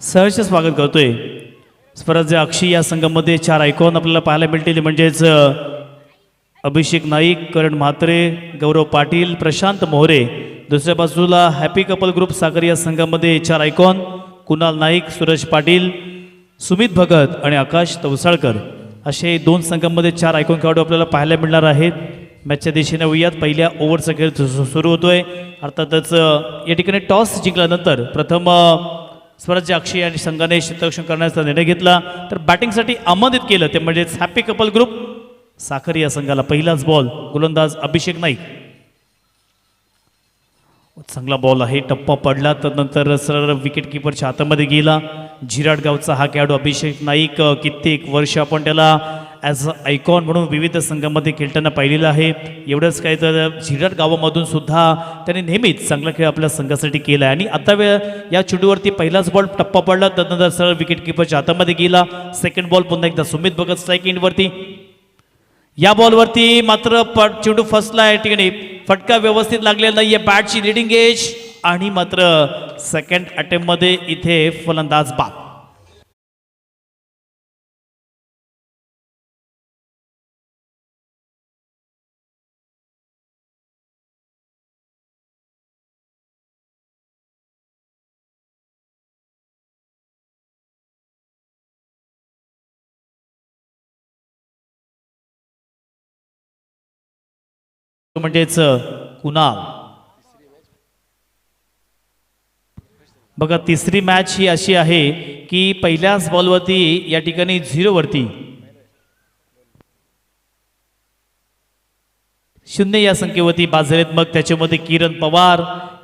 सहर्ष स्वागत करतोय. स्वराज्य अक्षी या संघामध्ये 4 आयकॉन आपल्याला पाहायला मिळतील, म्हणजेच अभिषेक नाईक, करण म्हात्रे, गौरव पाटील, प्रशांत मोहरे. दुसऱ्या बाजूला हॅपी कपल ग्रुप सागर या संघामध्ये 4 आयकॉन कुणाल नाईक, सूरज पाटील, सुमित भगत आणि आकाश तवसाळकर असे 2 संघांमध्ये 4 आयकॉन खेळाडू आपल्याला पाहायला मिळणार आहेत. मॅचच्या दिशेने वळूयात. पहिल्या ओव्हरचा खेळ सुरू होतोय. अर्थातच या ठिकाणी टॉस जिंकल्यानंतर प्रथम स्वराज्य अक्षय आणि संघाने क्षेत्ररक्षण करण्याचा निर्णय घेतला, तर बॅटिंगसाठी आमंत्रित केलं ते म्हणजेच हॅपी कपल ग्रुप साखर या संघाला. पहिलाच बॉल गोलंदाज अभिषेक नाईक. चांगला बॉल आहे, टप्पा पडला तर नंतर सरळ विकेट किपरच्या हातामध्ये गेला. झिराड गावचा हा खेळाडू अभिषेक नाईक कित्येक वर्ष आपण त्याला ॲज अ आयकॉन म्हणून विविध संघामध्ये खेळताना पाहिलेलं आहे. एवढंच काय तर झिराड गावामधून सुद्धा त्याने नेहमीच चांगला खेळ आपल्या संघासाठी केला आहे. आणि आता या चेंडूवरती पहिलाच बॉल टप्पा पडला, त्यानंतर सरळ विकेट किपरच्या हातामध्ये गेला. सेकंड बॉल पुन्हा एकदा सुमित भगत स्ट्राईक एंडवरती. या बॉलवरती मात्र चेंडू फसला. या ठिकाणी फटका व्यवस्थित लागलेला नाहीये. बॅटची लिडिंग एज आणि मात्र सेकंड अटेम्प्टमध्ये इथे फलंदाज बाद. म्हणजेच कुणाल. बघा, तिसरी मॅच ही अशी आहे की पहिल्याच बॉलवरती या ठिकाणी 0 वरती 0 या संख्येवरती बाद झालेत. मग त्याच्यामध्ये किरण पवार,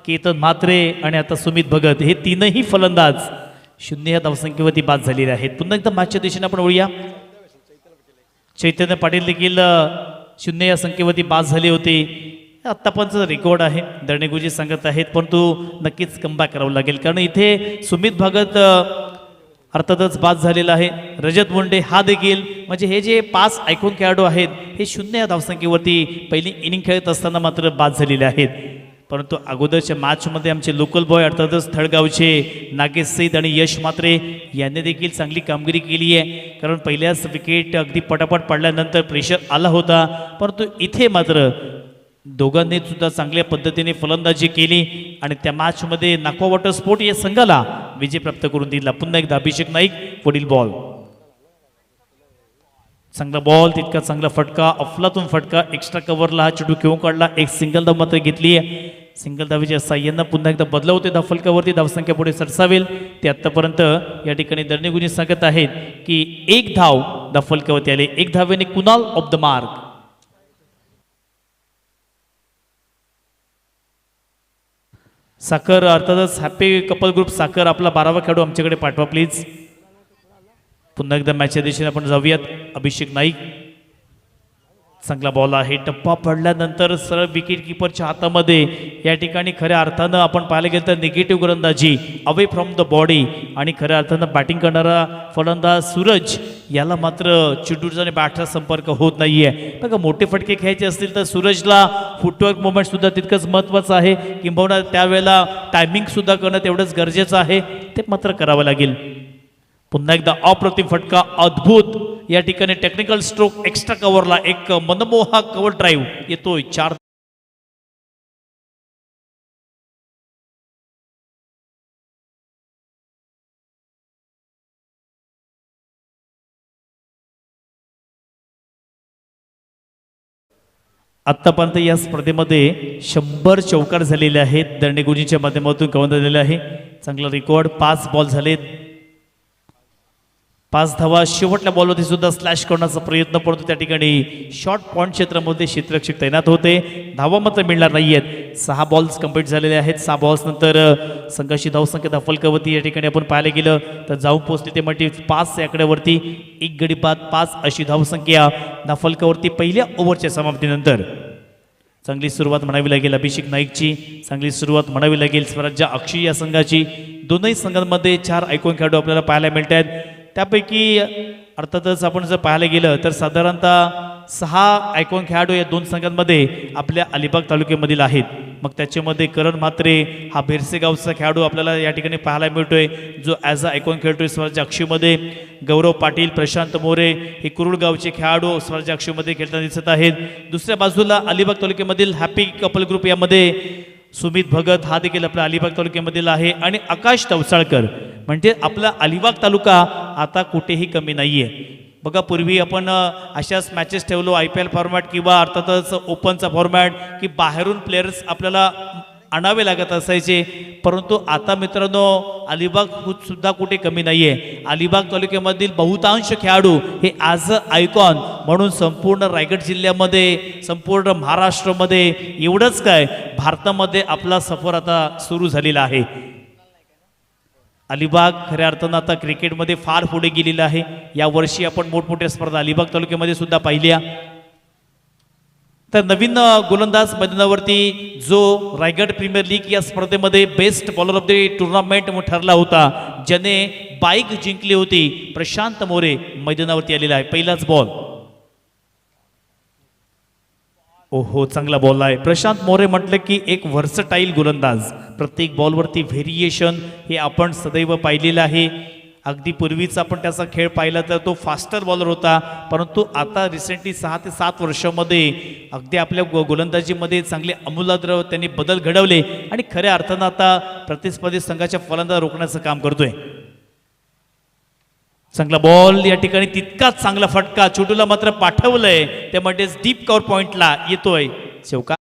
केतन म्हात्रे आणि आता सुमित भगत हे 3ही फलंदाज 0 या धावसंख्येवरती बाद झालेले आहेत. पुन्हा एकदा मॅचच्या दिशेने आपण वळूया. चैतन्य पाटील देखील 0 या संख्येवरती बाद झाले होते. आत्तापर्यंतचा रेकॉर्ड आहे, दर्णेगुजी सांगत आहेत, परंतु नक्कीच कमबॅक करावं लागेल, कारण इथे सुमित भगत अर्थातच बाद झालेला आहे. रजत मुंडे हा देखील, म्हणजे हे जे 5 आयकॉन खेळाडू आहेत हे 0 या धावसंख्येवरती पहिली इनिंग खेळत असताना मात्र बाद झालेले आहेत. परंतु अगोदरच्या मॅचमध्ये आमचे लोकल बॉय अर्थातच थळगावचे नागेश सईद आणि यश म्हात्रे यांनी देखील चांगली कामगिरी केली आहे, कारण पहिल्याच विकेट अगदी पटापट पडल्यानंतर प्रेशर आला होता. परंतु इथे मात्र दोघांनी सुद्धा चांगल्या पद्धतीने फलंदाजी केली आणि त्या मॅचमध्ये नाकवा वॉटर स्पोर्ट या संघाला विजय प्राप्त करून दिला. पुन्हा एकदा अभिषेक नाईक. पुढील बॉल चांगला बॉल, तितका चांगला फटका, अफलातून फटका. एक्स्ट्रा कव्हरला हा चेंडू खेळून काढला. एक सिंगल धाव मात्र घेतली आहे. सिंगल धावेच्या साह्यानं पुन्हा एकदा बदलावते धावफलकावरती धावसंख्या पुढे सरसावेल. ते आतापर्यंत या ठिकाणी दर्णेगुजी सांगत आहेत की 1 धाव धावफलकावरती आले. 1 धावेने कुणाल ऑफ द मार्क. साखर अर्थातच हॅपी कपल ग्रुप साखर आपला 12वा खेळाडू आमच्याकडे पाठवा प्लीज. पुन्हा एकदा मॅचच्या दिशेने आपण जाऊयात. अभिषेक नाईक. चांगला बॉल आहे, टप्पा पडल्यानंतर सरळ विकेट किपरच्या हातामध्ये या ठिकाणी खऱ्या अर्थानं आपण पाहायला गेलं तर निगेटिव्ह गोलंदाजी, अवे फ्रॉम द बॉडी, आणि खऱ्या अर्थानं बॅटिंग करणारा फलंदाज सूरज याला मात्र चेंडूचा आणि बॅटचा संपर्क होत नाहीये. बघा, मोठे फटके खेळायचे असतील तर सूरजला फुटवर्क मुवमेंट सुद्धा तितकंच महत्त्वाचं आहे, किंबहुना त्यावेळेला टायमिंग सुद्धा करणं तेवढंच गरजेचं आहे, ते मात्र करावं लागेल. पुन्हा एकदा अप्रतिम फटका, अद्भुत या ठिकाणी टेक्निकल स्ट्रोक. एक्स्ट्रा कव्हरला एक मनमोहक कव्हर ड्राईव्ह येतोय. 4 आत्तापर्यंत या स्पर्धेमध्ये 100 चौकार झालेले आहेत. दर्णेगुजीच्या माध्यमातून कव्हर झालेले आहे. चांगला रेकॉर्ड. 5 बॉल झालेत, 5 धावा. शेवटल्या बॉलवरती सुद्धा स्लॅश करण्याचा प्रयत्न, परंतु त्या ठिकाणी शॉर्ट पॉइंट क्षेत्रामध्ये क्षेत्ररक्षक तैनात होते. धावा मात्र मिळणार नाही आहेत. 6 बॉल्स कंप्लीट झालेले आहेत. 6 बॉल्स नंतर संघाची धावसंख्या धावफलकावरती या ठिकाणी आपण पाहायला गेलं तर जाऊन पोहोचली ते म्हणजे 5 या आकड्यावरती. 1 गडी बाद 5 अशी धावसंख्या धावफलकावरती पहिल्या ओव्हरच्या समाप्तीनंतर. चांगली सुरुवात म्हणावी लागेल अभिषेक नाईकची, चांगली सुरुवात म्हणावी लागेल स्वराज्य अक्षय या संघाची. दोनही संघांमध्ये 4 आयकॉन खेळाडू आपल्याला पाहायला मिळत आहेत. त्यापैकी अर्थातच आपण जर पाहायला गेलं तर साधारणतः 6 आयकॉन खेळाडू या 2 संघांमध्ये आपल्या अलिबाग तालुक्यामधील आहेत. मग त्याच्यामध्ये करण म्हात्रे हा भेरसे गावचा खेळाडू आपल्याला या ठिकाणी पाहायला मिळतोय, जो ॲज अ आयकॉन खेळतोय स्वराज्य अक्षीमध्ये. गौरव पाटील, प्रशांत मोरे हे कुरुळ गावचे खेळाडू स्वराज्य अक्षीमध्ये खेळताना दिसत आहेत. दुसऱ्या बाजूला अलिबाग तालुक्यामधील हॅपी कपल ग्रुप यामध्ये सुमित भगत हा देखील आपल्या अलिबाग तालुक्यामधील आहे आणि आकाश तवसाळकर. म्हणजे आपला अलिबाग तालुका आता कुठेही कमी नाहीये. बघा, पूर्वी आपण अशाच मॅचेस ठेवलो IPL फॉर्मॅट किंवा अर्थातच ओपनचा फॉर्मॅट की बाहेरून प्लेयर्स आपल्याला आणावे लागत असायचे, परंतु आता मित्रांनो अलिबाग सुद्धा कुठे कमी नाहीये. अलिबाग तालुक्यामधील बहुतांश खेळाडू हे ॲज अ आयकॉन म्हणून संपूर्ण रायगड जिल्ह्यामध्ये, संपूर्ण महाराष्ट्रामध्ये, एवढंच काय भारतामध्ये आपला सफर आता सुरू झालेला आहे. अलिबाग खऱ्या अर्थानं आता क्रिकेटमध्ये फार पुढे गेलेलं आहे. यावर्षी आपण मोठमोठ्या स्पर्धा अलिबाग तालुक्यामध्ये सुद्धा पाहिल्या. तर नवीन गोलंदाज मैदानावरती जो रायगड प्रीमियर लीग या स्पर्धेमध्ये best bowler of the tournament ठरला होता, ज्याने बाईक जिंकली होती, प्रशांत मोरे मैदानावरती आलेला आहे. पहिलाच बॉल, ओहो चांगला बॉल आहे. प्रशांत मोरे म्हटलं की एक व्हर्सटाईल गोलंदाज, प्रत्येक बॉलवरती व्हेरिएशन हे आपण सदैव पाहिलेलं आहे. अगदी पूर्वीच आपण त्याचा खेळ पाहिला तर तो फास्टर बॉलर होता, परंतु आता रिसेंटली 6 ते 7 वर्षामध्ये अगदी आपल्या गोलंदाजीमध्ये चांगले आमूलाग्र त्यांनी बदल घडवले आणि खऱ्या अर्थानं आता प्रतिस्पर्धी संघाच्या फलंदाज रोखण्याचं काम करतोय. चांगला बॉल या ठिकाणी, तितकाच चांगला फटका, छोटूला मात्र पाठवलंय, त्यामध्ये डीप कव्हर पॉइंटला येतोय शेवका.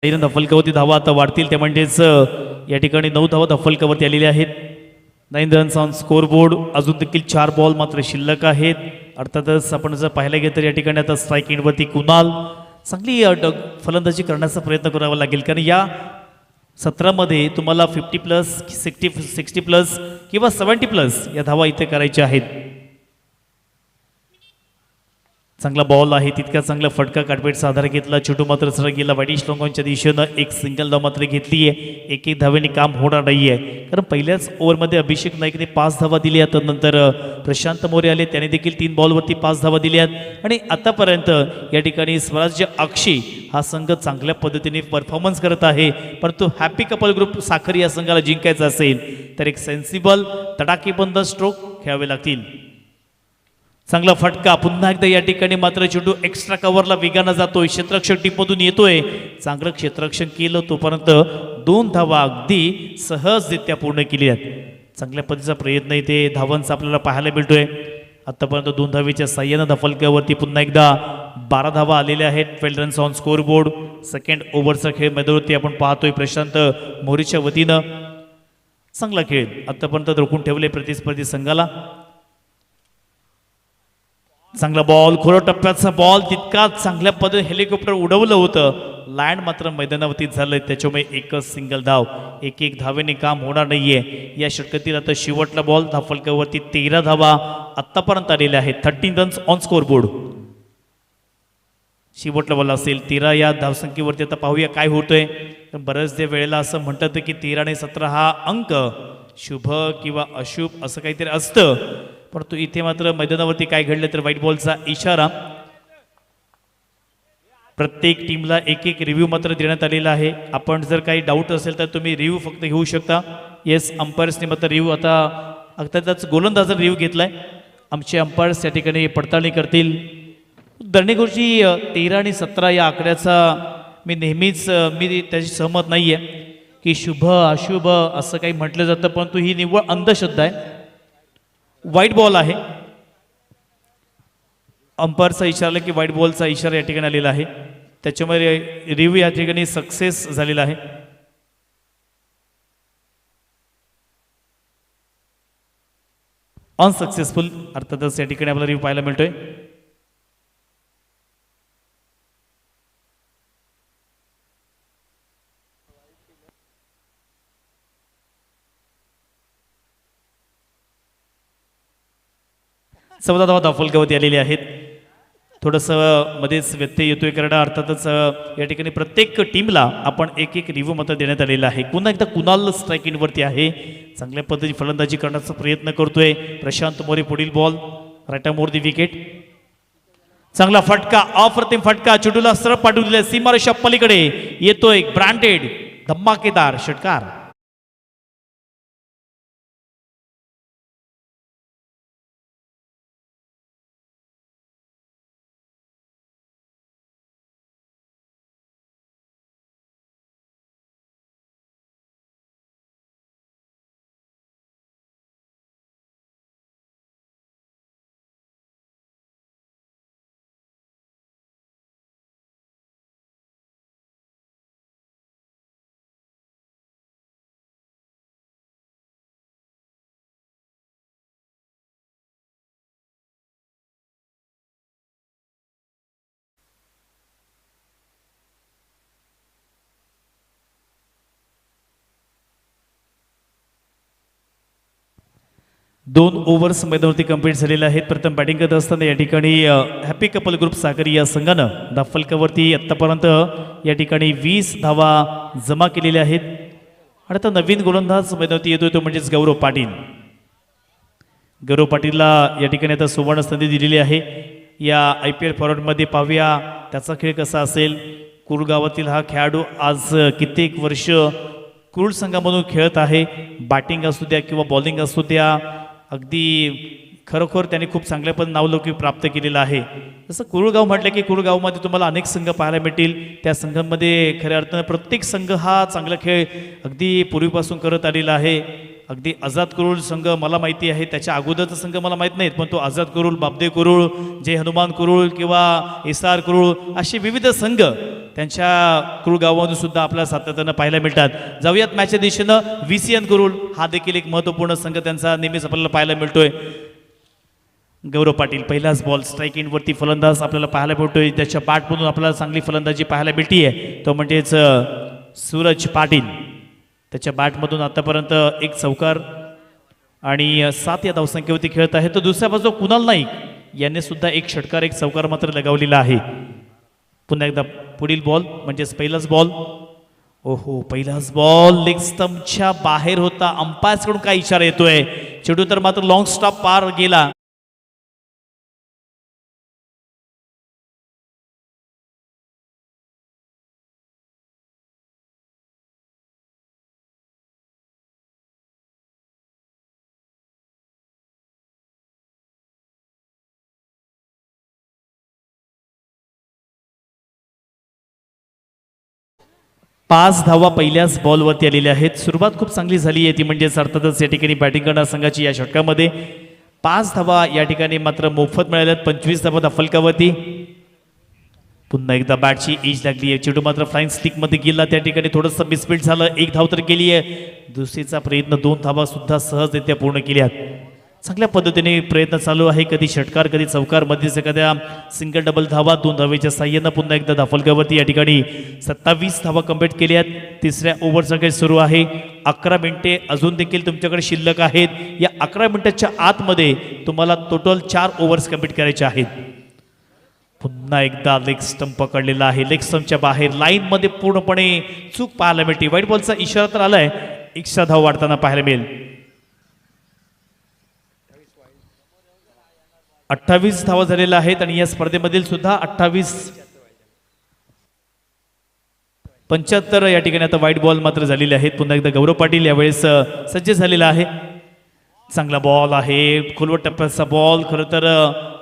धफलकावरती धावा आता वाढतील, त्या म्हणजेच या ठिकाणी 9 धावा धफलकावरती आलेल्या आहेत. 9 रन्स ऑन स्कोर बोर्ड. अजून देखील 4 बॉल मात्र शिल्लक आहेत. अर्थातच आपण जर पाहायला गेलं तर या ठिकाणी आता स्ट्राईक एंडवरती कुणाल चांगली फलंदाजी करण्याचा प्रयत्न करावा लागेल, कारण या सत्रामध्ये तुम्हाला 50+, 60+ किंवा 70+ या धावा इथे करायच्या आहेत. चांगला बॉल आहे, तितका चांगला फटका, काटपेटचा आधार घेतला, छोटू मात्र सरळ गेला वाईट लॉंगॉनच्या दिशेनं. एक सिंगल धाव मात्र घेतली आहे. एक धावेने काम होणार नाही आहे, कारण पहिल्याच ओव्हरमध्ये अभिषेक नाईकने 5 धावा दिल्या, तर नंतर प्रशांत मोरे आले, त्याने देखील 3 बॉलवरती 5 धावा दिल्यात आणि आतापर्यंत या ठिकाणी स्वराज्य अक्षी हा संघ चांगल्या पद्धतीने परफॉर्मन्स करत आहे. परंतु हॅपी कपल ग्रुप साखर या संघाला जिंकायचं असेल तर एक सेन्सिबल तडाखेबंद स्ट्रोक खेळावे लागतील. चांगला फटका, पुन्हा एकदा या ठिकाणी मात्र चेंडू एक्स्ट्रा कव्हरला वेगानं जातोय, क्षेत्ररक्षक टीममधून येतोय, चांगलं क्षेत्ररक्षण केलं, तोपर्यंत 2 धावा अगदी सहजरित्या पूर्ण केली आहेत. चांगल्या पद्धतीचा प्रयत्न इथे धावांचा आपल्याला पाहायला मिळतोय. आतापर्यंत 2 धावेच्या साह्यानं धफलक्यावरती पुन्हा एकदा 12 धावा आलेल्या आहेत. 12 runs on scoreboard. Second ओव्हरचा खेळ मैदानावरती आपण पाहतोय प्रशांत मोरेच्या वतीनं. चांगला खेळ आतापर्यंत रोखून ठेवले प्रतिस्पर्धी संघाला. चांगला बॉल, खोल टप्प्याचा बॉल, तितकाच चांगल्या पद्धतीने हेलिकॉप्टर उडवलं होतं, लँड मात्र मैदानावरती झालंय, त्याच्यामुळे एकच सिंगल धाव. एक धावेने काम होणार नाहीये या षटकातील. आता शेवटला बॉल, धाफलकावरती 13 धावा आत्तापर्यंत आलेल्या आहेत. 13 रन्स ऑन स्कोर बोर्ड. शेवटला बॉल असेल 13 या धावसंख्येवरती. आता पाहूया काय होतंय. बऱ्याच वेळेला असं म्हणतात की 13 आणि 17 हा अंक शुभ किंवा अशुभ असं काहीतरी असतं, परंतु इथे मात्र मैदानावरती काय घडलं तर व्हाईट बॉलचा इशारा. प्रत्येक टीमला एक रिव्ह्यू मात्र देण्यात आलेला आहे. आपण जर काही डाऊट असेल तर तुम्ही रिव्ह्यू फक्त घेऊ शकता. येस, अंपायर्सने मात्र रिव्ह्यू आता अगदी गोलंदाजाचा रिव्ह्यू घेतलाय. आमचे अंपायर्स या ठिकाणी पडताळणी करतील. दर्णेगुरुजी 13 आणि 17 या आकड्याचा मी नेहमीच त्याची सहमत नाही आहे की शुभ अशुभ असं काही म्हटलं जातं, परंतु ही निव्वळ अंधश्रद्धा आहे. व्हाईट बॉल आहे. अंपायरचा इशारा की व्हाईट बॉलचा इशारा या ठिकाणी आलेला आहे, त्याच्यामुळे रिव्ह्यू या ठिकाणी सक्सेस झालेला आहे. अनसक्सेसफुल अर्थातच या ठिकाणी आपल्याला रिव्ह्यू पाहायला मिळतोय. चौदा धावा धाफलकावरती आलेले आहेत. थोडंसं मध्येच व्यत्यय येतोय कारण अर्थातच या ठिकाणी प्रत्येक टीमला आपण एक एक रिव्ह्यू मतं देण्यात आलेलं आहे. पुन्हा एकदा कुणाल स्ट्राईक इनवरती आहे, चांगल्या पद्धतीने फलंदाजी करण्याचा प्रयत्न करतोय प्रशांत मोरे. पुढील ball right more the wicket. चांगला फटका, अप्रतिम फटका, चेंडूला सरळ पाठवून दिले सीमारेषा पलीकडे येतोय ब्रँडेड धमाकेदार षटकार. दोन ओव्हर्स मैदानावरती कंप्लीट झालेले आहेत. प्रथम बॅटिंग करत असताना या ठिकाणी हॅपी कपल ग्रुप साखरी या संघानं धाफलकावरती आत्तापर्यंत या ठिकाणी 20 धावा जमा केलेल्या आहेत. आणि आता नवीन गोलंदाज मैदानावरती येतोय तो म्हणजेच गौरव पाटील. गौरव पाटीलला या ठिकाणी आता सुवर्ण संधी दिलेली आहे. या IPL फॉर्मॅटमध्ये पाहूया त्याचा खेळ कसा असेल. कुरुळ गावातील हा खेळाडू आज कित्येक वर्ष कुरुळ संघामधून खेळत आहे. बॅटिंग असू द्या किंवा बॉलिंग असू द्या, अगदी खरोखर त्यांनी खूप चांगल्या पण नावलौकिक प्राप्त केलेलं आहे. जसं कुरुळगाव म्हटलं की कुरुळगावमध्ये तुम्हाला अनेक संघ पाहायला मिळतील. त्या संघांमध्ये खऱ्या अर्थानं प्रत्येक संघ हा चांगला खेळ अगदी पूर्वीपासून करत आलेला आहे. अगदी आझाद कुरुळ संघ मला माहिती आहे, त्याच्या अगोदरचा संघ मला माहीत नाहीत, पण तो आझाद कुरुळ, बाबदे कुरुळ, जय हनुमान कुरुळ किंवा SR कुरुळ असे विविध संघ त्यांच्या कुरुळ गावामधून सुद्धा आपल्याला सातत्यानं पाहायला मिळतात. जाऊयात मॅचच्या दिशेनं. VCN कुरुळ हा देखील एक महत्त्वपूर्ण संघ त्यांचा नेहमीच आपल्याला पाहायला मिळतोय. गौरव पाटील पहिलाच बॉल स्ट्राईक इनवरती फलंदाज आपल्याला पाहायला मिळतोय. त्याच्या बॅटमधून आपल्याला चांगली फलंदाजी पाहायला मिळतीये, तो म्हणजेच सूरज पाटील. त्याच्या बॅटमधून आतापर्यंत एक चौकार आणि 7 या धावसंख्येवरती खेळत आहे. तर दुसऱ्या बाजूला कुणाल नाईक यांनी सुद्धा एक षटकार एक चौकार मात्र लगावलेला आहे. पुन्हा एकदा पुढील बॉल म्हणजेच पहिलाच बॉल. ओहो, पहिलाच बॉल लेग स्टंपच्या बाहेर होता. अंपायर्सकडून काय इशारा येतोय. चेंडू तर मात्र लॉंग स्टॉप पार गेला. पाच धावा पहिल्याच बॉलवरती आलेल्या आहेत. सुरुवात खूप चांगली झाली आहे ती म्हणजेच अर्थातच या ठिकाणी बॅटिंग करणाऱ्या संघाची या षटकामध्ये 5 धावा या ठिकाणी मात्र मोफत मिळाल्यात. 25 धावा धाफलकावरती. पुन्हा एकदा बॅटची एज लागली आहे. चेंडू मात्र फ्लाइंग स्टिकमध्ये गेला, त्या ठिकाणी थोडंसं मिसफिट झालं. एक धाव तर केली आहे. दुसरीचा प्रयत्न 2 धावा सुद्धा सहजरित्या पूर्ण केल्यात. चांगल्या पद्धतीने प्रयत्न चालू आहे. कधी षटकार कधी चौकार, मध्येच एखाद्या सिंगल डबल धावा. 2 धावेच्या साह्यानं पुन्हा एकदा धाफलकावरती या ठिकाणी 27 धावा कंप्लीट केल्यात. तिसऱ्या ओव्हरचा खेळ सुरू आहे. 11 मिनिटे अजून देखील तुमच्याकडे शिल्लक आहेत. या 11 मिनिटाच्या आतमध्ये तुम्हाला टोटल 4 ओव्हर्स कंप्लीट करायचे आहेत. पुन्हा एकदा लेग स्टंप पकडलेला आहे. लेग स्टंपच्या बाहेर लाईनमध्ये पूर्णपणे चूक पाहायला मिळते. व्हाईट बॉलचा इशारा तर आलाय. एक्स्ट्रा धाव वाढताना पाहायला मिळेल. 28 धावा झालेल्या आहेत आणि या स्पर्धेमधील सुद्धा 75 या ठिकाणी आता व्हाईट बॉल मात्र झालेले आहेत. पुन्हा एकदा गौरव पाटील यावेळेस सज्ज झालेला आहे. चांगला बॉल आहे. खोलवट टप्प्याचा बॉल. खरं तर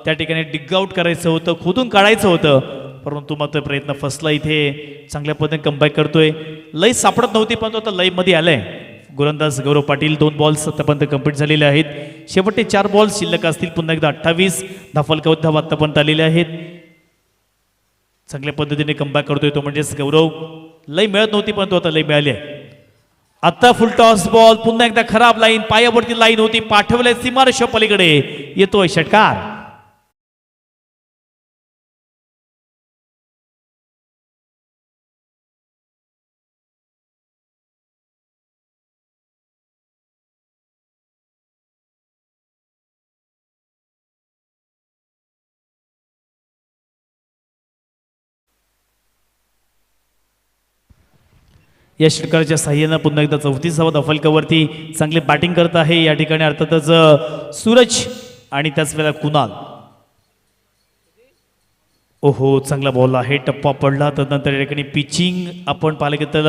त्या ठिकाणी डिग आउट करायचं होतं, खोदून काढायचं होतं, परंतु मात्र प्रयत्न फसला. इथे चांगल्या पद्धतीने कमबॅक करतोय. लय सापडत नव्हती पण तो आता लयमध्ये आलाय. गोलंदाज गौरव पाटील. 2 बॉल्स आतापर्यंत कंप्लीट झालेले आहेत. शेवटचे 4 बॉल्स शिल्लक असतील. पुन्हा एकदा 28 धाफलकावत धावा आतापर्यंत आलेले आहेत. चांगल्या पद्धतीने कमबॅक करतोय तो म्हणजेच गौरव. लय मिळत नव्हती पण तो आता लय मिळाली आहे. आता फुल टॉस बॉल. पुन्हा एकदा खराब लाईन, पायावरती लाईन होती, पाठवले सीमारेषा पलीकडे येतोय षटकार. या षटकाराच्या साह्यानं पुन्हा एकदा 34वा धफलकावरती चांगले बॅटिंग करत आहे या ठिकाणी अर्थातच सूरज आणि त्याच वेळेला कुणाल. ओहो चांगला बॉल आहे, टप्पा पडला. तदनंतर या ठिकाणी पिचिंग आपण पाहिलं की तर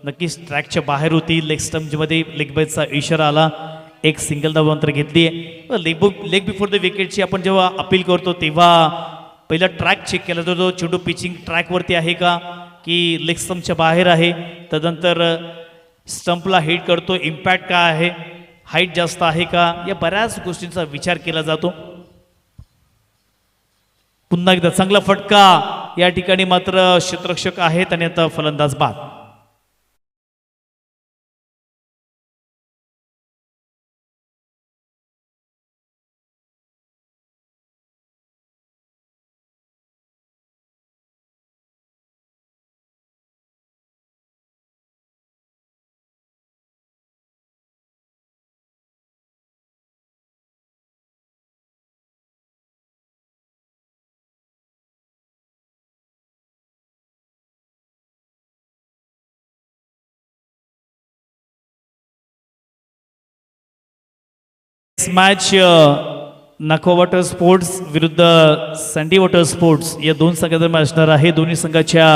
नक्कीच ट्रॅकच्या बाहेर होती. लेग स्टम्पमध्ये लेग बाईचा इशारा आला. एक सिंगल धाव नंतर घेतली. लेग बिफोर द विकेटची आपण जेव्हा अपील करतो तेव्हा पहिला ट्रॅक चेक केला जातो. चेंडू पिचिंग ट्रॅकवरती आहे का की लेग स्टम्पच्या बाहेर आहे. तदनंतर स्टंपला हिट करतो, इम्पॅक्ट काय आहे, हाईट जास्त आहे का, या बऱ्याच गोष्टींचा विचार केला जातो. पुन्हा एकदा चांगला फटका या ठिकाणी मात्र क्षेत्ररक्षक आहेत आणि आता फलंदाज बाद. मॅच नाको वॉटर स्पोर्ट्स विरुद्ध सँडी वॉटर स्पोर्ट्स या दोन संघादरम्यान असणार आहे. दोन्ही संघाच्या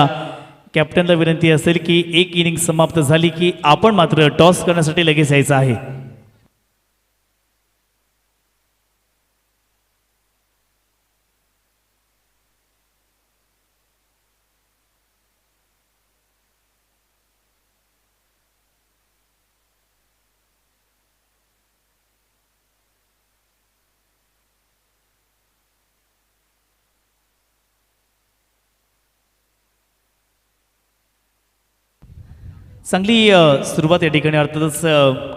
कॅप्टनला विनंती असेल की एक इनिंग समाप्त झाली की आपण मात्र टॉस करण्यासाठी लगेच यायचं आहे. चांगली सुरुवात या ठिकाणी अर्थातच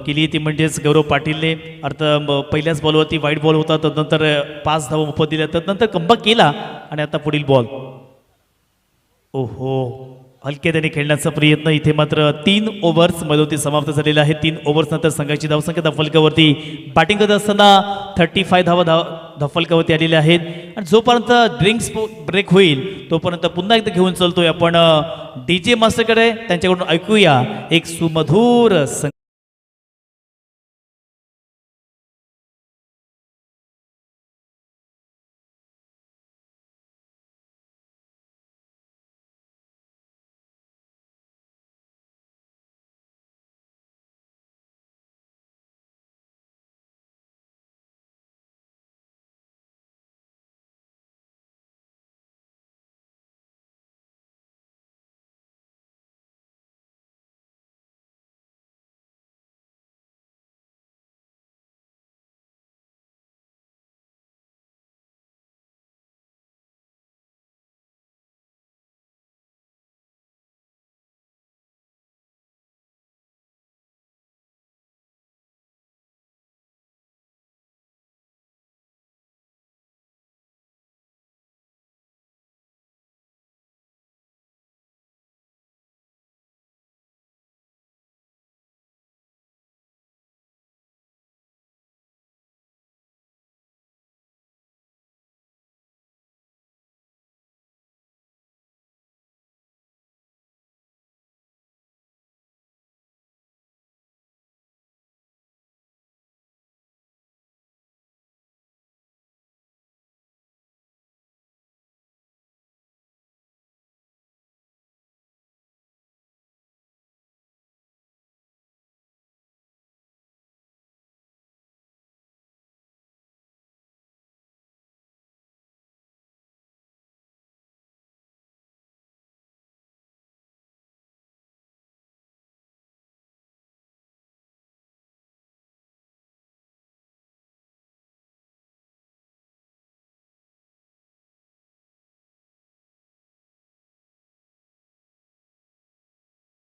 केली ती म्हणजेच गौरव पाटीलने पहिल्याच बॉलवरती वाईट बॉल होता. तदनंतर 5 धावा मोफत दिल्या. तदनंतर कमबॅक केला आणि आता पुढील बॉल. ओहो हलके त्याने खेळण्याचा प्रयत्न. इथे मात्र 3 ओव्हर्स मधोमधी समाप्त झालेला आहे. 3 ओव्हर्स नंतर संघाची धावसंख्या धफलकावरती बॅटिंग करत असताना 35 धावा धफलकावरती आलेल्या आहेत. आणि जोपर्यंत ड्रिंक्स ब्रेक होईल तोपर्यंत पुन्हा एकदा घेऊन चलतोय आपण DJ मास्टरकडे. त्यांच्याकडून ऐकूया एक सुमधुर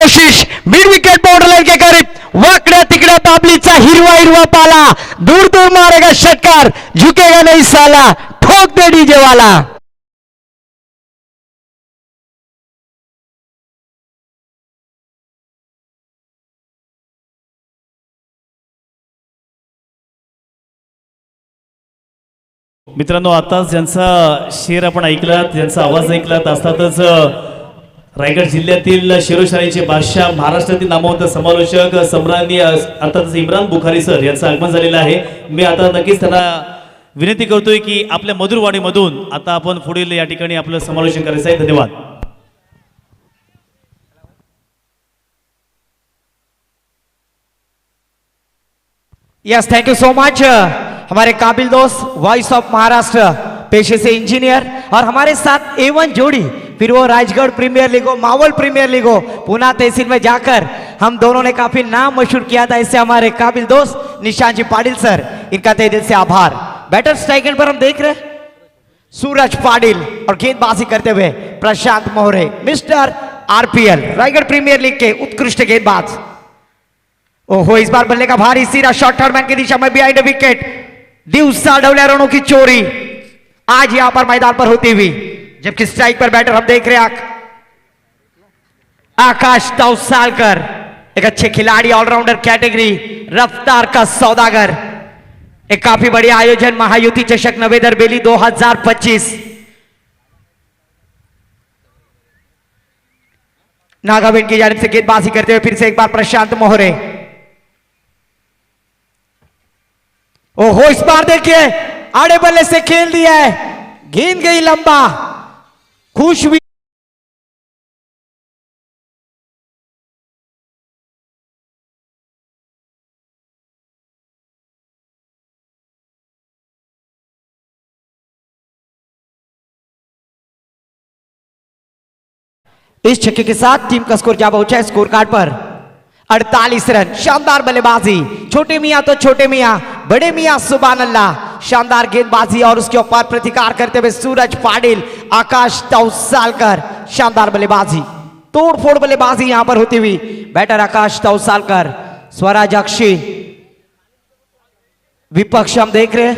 कोशिश मिड विकेट बाउंड्री लाइन के करीब वाकड्या तिकड्या बाबलीचा हिरवा हिरवा पाला दूर दूर मारेगा षटकार झुकेगा नहीं साला ठोक दे डीजे वाला. मित्रांनो आताच ज्यांचा शेर आपण ऐकलात ज्यांचा आवाज ऐकलात असतातच रायगड जिल्ह्यातील शिरोशाळेचे बादशाह, महाराष्ट्रातील नामवंत समालोचक सम्रानी अर्थात इम्रान बुखारी सर यांचं आगमन झालेलं आहे. मी आता नक्कीच त्यांना विनंती करतोय की आपल्या मधुरवाणीमधून आता आपण पुढील या ठिकाणी आपलं समालोचन करायचं आहे. धन्यवाद. Yes, thank you so much. हमारे काबिल दोस्त वॉइस ऑफ महाराष्ट्र, पेशे से इंजीनियर, और हमारे साथ एवन जोड़ी, फिर वो राजगढ़ प्रीमियर लीग हो, मावल प्रीमियर लीग हो, पुणे तहसील में जाकर हम दोनों ने काफी नाम मशहूर किया था. इससे हमारे काबिल दोस्त निशान जी पाटिल सर, इनका तहे दिल से आभार. बैटर स्ट्राइक एंड पर हम देख रहे हैं सूरज पाटिल और गेंदबाजी करते हुए Prashant Mohare, mister RPL Raigad premier league के उत्कृष्ट गेंदबाज. ओहो, इस बार बल्ले का भारी सीधा शॉट थर्ड मैन की दिशा में बिहाइंड विकेट. दिवसा डवलेरों की चोरी आज यहां पर मैदान पर होती हुई, जबकि स्ट्राइक पर बैटर हम देख रहे हैं आकाश तौसालकर, एक अच्छे खिलाड़ी, ऑलराउंडर कैटेगरी, रफ्तार का सौदागर. एक काफी बड़ी आयोजन महायुति चषक नवेदर बेली 2025. नागाविंड की जानिब से गेंदबाजी करते हुए फिर से एक बार प्रशांत मोहरे. ओहो, इस बार देखिए आड़े बल्ले से खेल दिया है, गेंद गई लंबा, खुश हुई. इस छक्के के साथ टीम का स्कोर जा पहुंचा है स्कोर कार्ड पर 48 रन. शानदार बल्लेबाजी, छोटे मियां तो छोटे मियां, बड़े मियां सुभान अल्लाह. शानदार गेंदबाजी और उसके ऊपर प्रतिकार करते हुए सूरज पाटिल, आकाश तौसालकर. शानदार बल्लेबाजी, तोड़फोड़ बल्लेबाजी यहां पर होती हुई. बैटर आकाश तौसालकर, स्वराज अक्षी. विपक्ष हम देख रहे हैं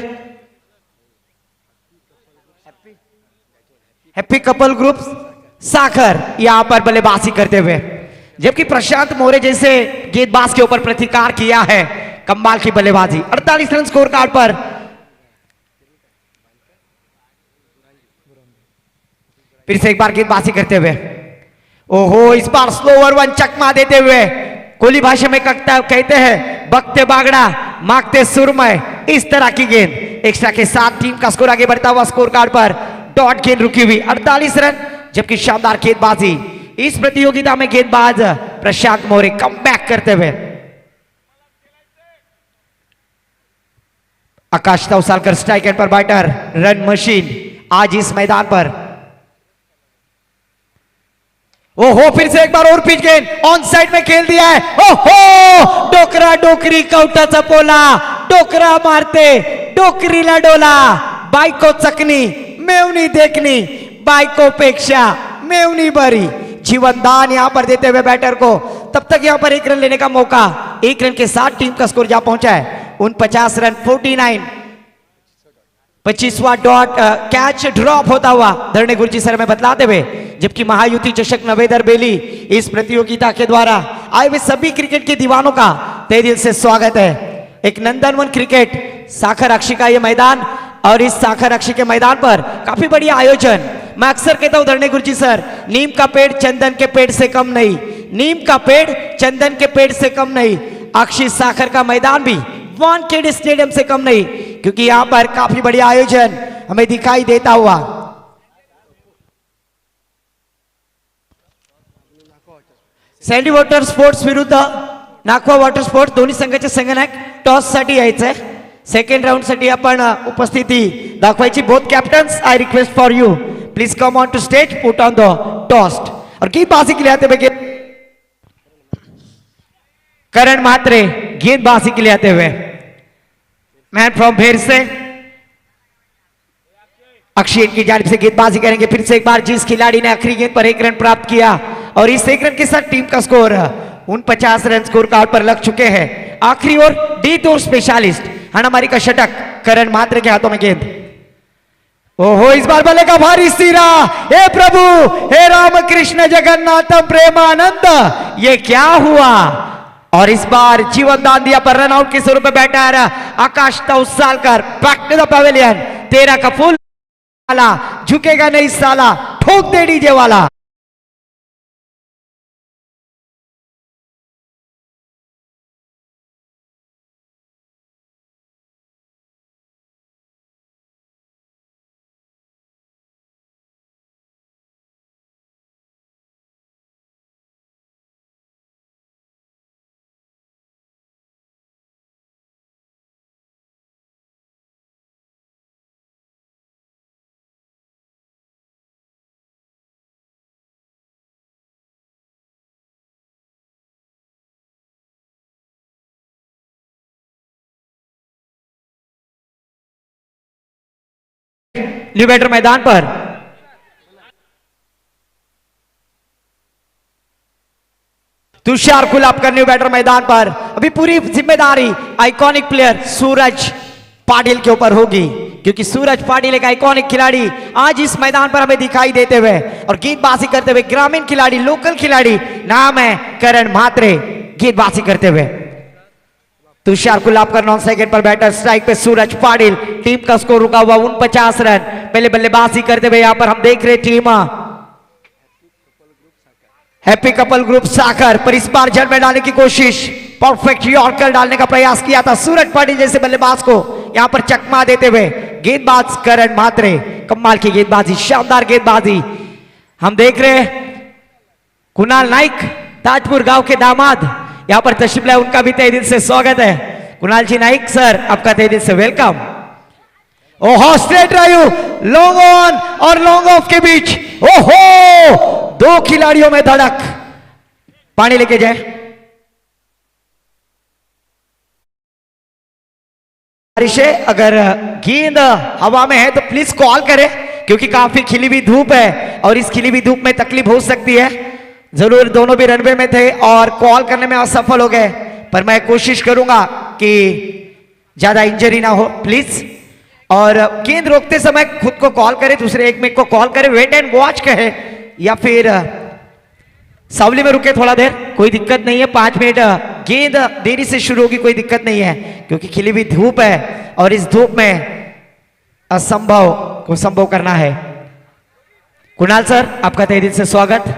हैप्पी कपल ग्रुप साखर यहां पर बल्लेबाजी करते हुए, जबकि प्रशांत मोरे जैसे गेंदबाज के ऊपर प्रतिकार किया है. कमाल की बल्लेबाजी, 48 रन स्कोर कार्ड पर. फिर से एक बार गेंदबाजी करते हुए, ओहो, इस बार स्लोवर वन चकमा देते हुए. कोहली भाषा में कहते हैं बकते बागड़ा मांगते सुरमय, इस तरह की गेंद. एक्स्ट्रा के साथ टीम का स्कोर आगे बढ़ता हुआ स्कोर कार्ड पर डॉट गेंद रुकी हुई 48 रन. जबकि शानदार गेंदबाजी इस प्रतियोगिता में गेंदबाज प्रशांत मोरे कमबैक करते हुए. आकाश तौसालकर स्ट्राइक एंड पर बैटर, रन मशीन आज इस मैदान पर. ओहो, फिर से एक बार और पिच गेंद ऑन साइड में खेल दिया है. ओहो, डोकरा डोकरी कवटाचा पोला, डोकरा मारते डोकरीला डोला. बायको चकनी मेवनी देखनी, बायको पेक्षा मेवनी बरी. जीवनदान यहां पर देते हुए बैटर को तब तक यहां पर 1 रन लेने का मौका. 1 रन के साथ टीम का स्कोर जा पहुंचा है 49 रन 49. 25वां डॉट कैच ड्रॉप होता हुआ धरणे गुरुजी सर में बतलाते हुए, जबकि महायुति चषक नवेदर बेली इस प्रतियोगिता के द्वारा आए हुए सभी क्रिकेट के दीवानों का तहे दिल से स्वागत है. एक नंदनवन क्रिकेट साखर अक्षी का यह मैदान, और इस साखर अक्षी के मैदान पर काफी बड़ी आयोजन. मैं अक्सर कहता हूं धरणे गुरुजी सर, नीम का पेड़ चंदन के पेड़ से कम नहीं, नीम का पेड़ चंदन के पेड़ से कम नहीं. अक्षी साखर का मैदान भी वानखेड़े स्टेडियम से कम नहीं, क्योंकि यहां पर काफी बड़ी आयोजन हमें दिखाई देता हुआ. सँडी वॉटर स्पोर्ट्स विरुद्ध नागवा वॉटर स्पोर्ट्स दोन्ही संघाचे संगणक टॉस साठी यायचंय. सेकंड राउंड साठी आपण उपस्थिती दाखवायची. Both captains, I request for you please come on to stage, put on the toast. और गेंदबाजी के लिए आते हुए करण म्हात्रे गेंदबाजी के लिए आते हुए. मैन फ्रॉम भेर से अक्षय की जानिब से गेंदबाजी करेंगे. फिर से एक बार जिस खिलाड़ी ने आखिरी गेंद पर 1 रन प्राप्त किया, और इस 1 रन के साथ टीम का स्कोर 49 रन स्कोर कार्ड पर लग चुके हैं. आखिरी ओर डी टूर स्पेशलिस्ट हनामारी का षटक, करण म्हात्रे के हाथों में गेंद. ओहो, इस बार बल्ले का भारी सीरा. हे प्रभु, हे राम कृष्ण जगन्नाथ प्रेमानंद, ये क्या हुआ. और इस बार जीवन दान दिया पर रन आउट के स्वरूप में batter Akash Tausalkar. Back to the pavilion, 13 का फुल वाला, झुकेगा नहीं साला, ठोक दे डीजे वाला. न्यू बैटर मैदान पर। तुषार कुलाबकर न्यू बैटर मैदान पर। अभी पूरी जिम्मेदारी आइकॉनिक प्लेयर सूरज पाटिल के ऊपर होगी, क्योंकि सूरज पाटिल एक आइकॉनिक खिलाड़ी आज इस मैदान पर हमें दिखाई देते हुए और गेंदबाजी करते हुए, ग्रामीण खिलाड़ी, लोकल खिलाड़ी, नाम है करण म्हात्रे, गेंदबाजी करते हुए। तुषार कुलाबकर नॉन सेकंड पर बैटर, स्ट्राइक पे सूरज पाटिल। टीम का स्कोर रुका हुआ 49 रन। पहले बल्लेबाजी करते हुए यहां पर हम देख रहे टीम हैप्पी कपल ग्रुप साकर पर इस बार जड़ में डालने की कोशिश, परफेक्ट यॉर्कर डालने का प्रयास किया था सूरज पाटिल जैसे बल्लेबाज को यहां पर चकमा देते हुए। गेंदबाज करण म्हात्रे, कमाल की गेंदबाजी, शानदार गेंदबाजी हम देख रहे हैं। कुणाल नाइक ताजपुर गांव के दामाद यहां पर तशरीफ लाए, उनका भी तहे दिल से स्वागत है। कुणाल जी नाइक सर, आपका तहे दिल से वेलकम। ओहो, स्ट्रेट ड्राइव, लॉन्ग ऑन और लॉन्ग ऑफ के बीच, ओहो, दो खिलाड़ियों में धड़क। पानी लेके जाए। बारिश है, अगर गेंद हवा में है तो प्लीज कॉल करें, क्योंकि काफी खिली हुई धूप है और इस खिली हुई धूप में तकलीफ हो सकती है। जरूर दोनों भी रनवे में थे और कॉल करने में असफल हो गए, पर मैं कोशिश करूंगा कि ज्यादा इंजरी ना हो प्लीज। और गेंद रोकते समय खुद को कॉल करें, दूसरे एक में को कॉल करें, वेट एंड वॉच कहे, या फिर सावली में रुके थोड़ा देर, कोई दिक्कत नहीं है। 5 मिनट गेंद देरी से शुरू होगी, कोई दिक्कत नहीं है, क्योंकि खिली हुई धूप है और इस धूप में असंभव को संभव करना है। कुणाल सर, आपका तहे दिल से स्वागत।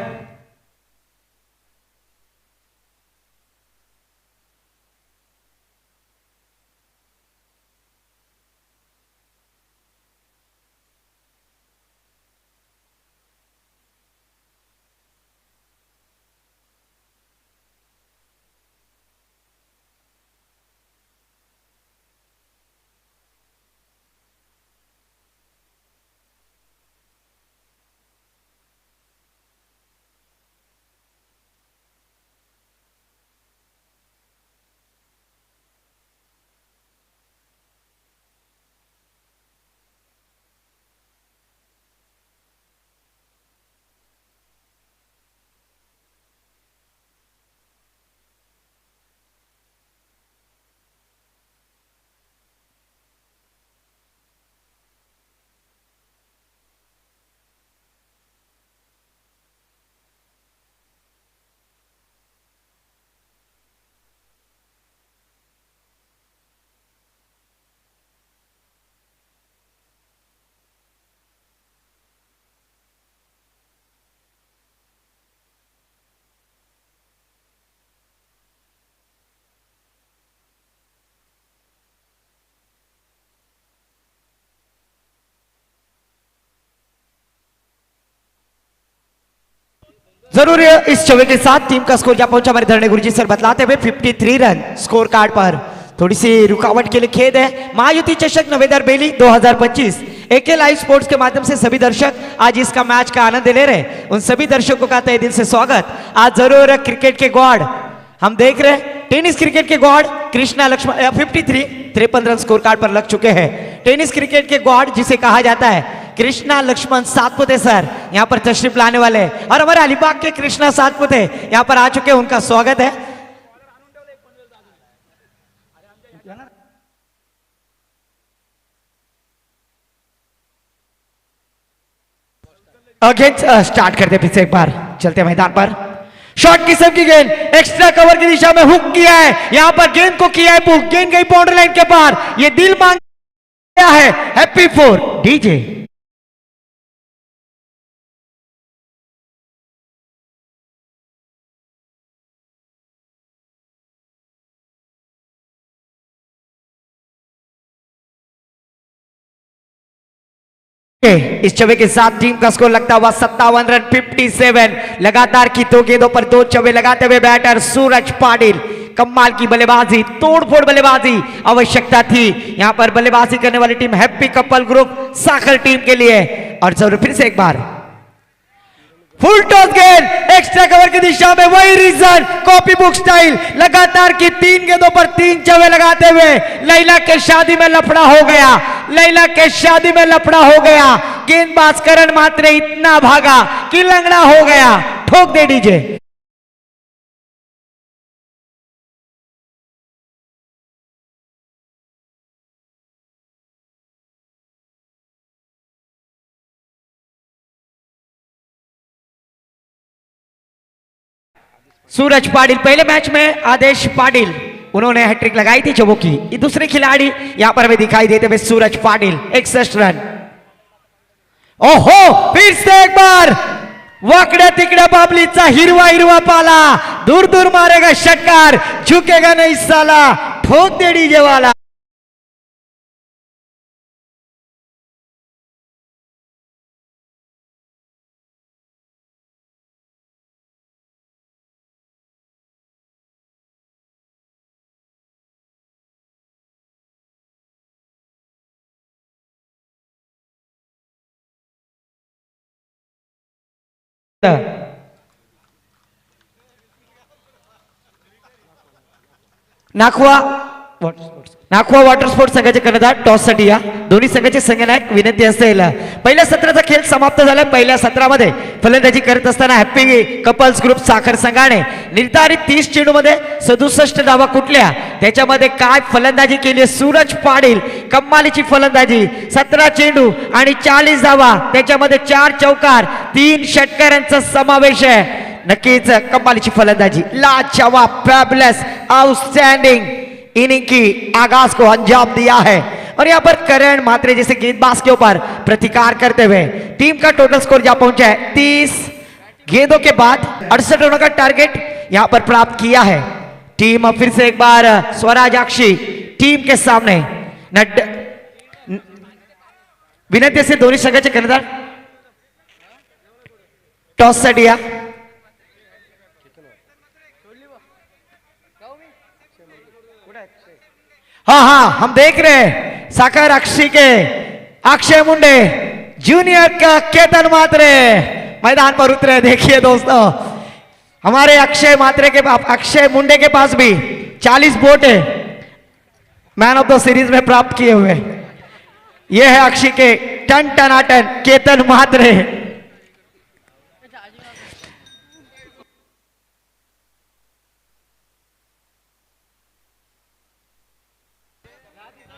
जरूर इस चौके के साथ टीम का स्कोर क्या पहुंचा हमारे धरणे गुरुजी सर बतलाते हुए 53 रन स्कोर कार्ड पर। थोड़ी सी रुकावट के लिए खेद है। महायुति चषक नवेदर बेली 2025 एके लाइव स्पोर्ट्स के माध्यम से सभी दर्शक आज इसका मैच का आनंद ले रहे, उन सभी दर्शकों का तहे दिल से स्वागत। आज जरूर क्रिकेट के गॉड हम देख रहे हैं, टेनिस क्रिकेट के god Krishna Laxman 53 run scorecard पर लग चुके हैं। टेनिस क्रिकेट के गॉड जिसे कहा जाता है कृष्णा लक्ष्मण सातपुते सर यहां पर तशरीफ लाने वाले हैं, और हमारे अलीबाग के कृष्णा सातपुते यहां पर आ चुके हैं, उनका स्वागत है। अगेन स्टार्ट करते फिर से एक बार, चलते मैदान पर। शॉर्ट किस्म की गेंद एक्स्ट्रा कवर की दिशा में हुक किया है, यहां पर गेंद को किया है पुक, गेंद गई बाउंड्री लाइन के पार, ये दिल मांग गया है। Happy for DJ. इस चौके के साथ टीम का स्कोर लगता हुआ 57 रन 57। लगातार की 2 गेंदों पर 2 चौके लगाते हुए बैटर सूरज पाटिल, कमाल की बल्लेबाजी, तोड़फोड़ बल्लेबाजी आवश्यकता थी यहां पर बल्लेबाजी करने वाली टीम हैप्पी कपल ग्रुप साखर टीम के लिए। और जरूर फिर से एक बार फुल टॉस गेंद एक्स्ट्रा कवर की दिशा में, वही रीजन कॉपी बुक स्टाइल, लगातार की 3 गेंदों पर 3 चौके लगाते हुए लैला के शादी में लफड़ा हो गया, लैला के शादी में लफड़ा हो गया। गेंदबाज करण मात्रे इतना भागा कि लंगड़ा हो गया। ठोक दे डीजे। सूरज पाटिल पहले मैच में आदेश पाटिल उन्होंने हैट्रिक लगाई थी चौबों की। ये दूसरे खिलाड़ी यहां पर हमें दिखाई देते हुए सूरज पाटिल 61 रन। ओहो फिर से एक बार वाकड्या तिकड्या बाबलीचा हिरवा हिरवा पाला, दूर दूर मारेगा षटकार, झुकेगा नहीं साला। ठोक दे डीजे वाला। नाखवा वॉटर स्पोर्ट्स संघाचे कर्णधार टॉस साठी या दोन्ही संघाचे संघनायक विनंती असेल। पहिल्या सत्राचा खेळ समाप्त झाला। पहिल्या सत्रामध्ये फलंदाजी करत असताना हॅपी कपल्स ग्रुप साखर संघाने निर्धारित 30 चेंडूमध्ये 67 धावा कुठल्या, त्याच्यामध्ये काय फलंदाजी केली सूरज पाटील, कमालीची फलंदाजी, 17 चेंडू आणि 40 धावा, त्याच्यामध्ये 4 चौकार 3 षटकारांचा समावेश आहे। नक्कीच कमालीची फलंदाजी, लाजवाब, फैबुलस, आउटस्टैंडिंग इनिंग की आगाज को अंजाम दिया है। और यहाँ पर करण मात्रे जैसे गेंदबाज के ऊपर प्रतिकार करते हुए टीम का टोटल स्कोर जहां पहुंचा है 30 गेंदों के बाद 68 रनों का टारगेट यहां पर प्राप्त किया है। टीम फिर से एक बार स्वराज अक्षी टीम के सामने विनंती से दोन्ही संघाचे कर्णधार टॉस साठी या। हाँ हाँ हम देख रहे हैं साकर अक्षी के अक्षय मुंडे जूनियर का केतन मात्रे मैदान पर उतरे। देखिए दोस्तों हमारे अक्षय मात्रे के पास, अक्षय मुंडे के पास भी 40 वोट है मैन ऑफ द सीरीज में प्राप्त किए हुए। यह है अक्षय के टन टनाटन केतन मात्रे।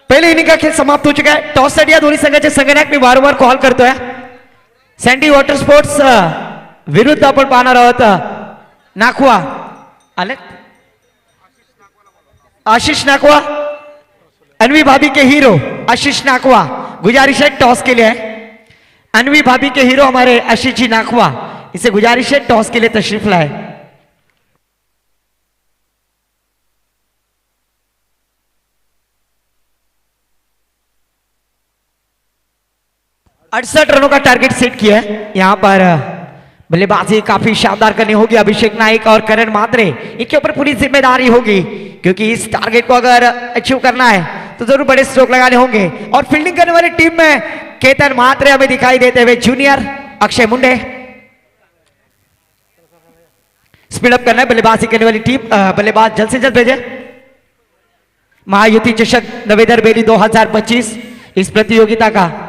पहले इनिंग का खेल समाप्त हो चुका है। टॉस साठी या दोन्ही संघाचे संघनायक मी वारंवार कॉल करतोय। सँडी वॉटर स्पोर्ट्स विरुद्ध आपण पाहणार आहोत नाखवा आले आशीष नाखवा, अन्वी भाभी के हीरो आशीष नाखवा। गुजारिश है टॉस के लिए, अन्वी भाभी के हीरो हमारे आशीष जी नाखवा, इसे गुजारिश है टॉस के लिए तशरीफ लाए। 68 रनों का टारगेट सेट किया है। यहां पर बल्लेबाजी काफी शानदार करनी होगी अभिषेक नाइक और करण मात्रे, इनके ऊपर पूरी जिम्मेदारी होगी क्योंकि इस टारगेट को अगर अचीव करना है तो जरूर बड़े स्ट्रोक लगाने होंगे। और फील्डिंग करने वाली टीम में केतन मात्रे हमें दिखाई देते हुए, जूनियर अक्षय मुंडे। स्पीड अप करना है बल्लेबाजी करने वाली टीम, बल्लेबाज जल्द से जल्द भेजे। महायुति चषक नवेदर बेली 2025 इस प्रतियोगिता का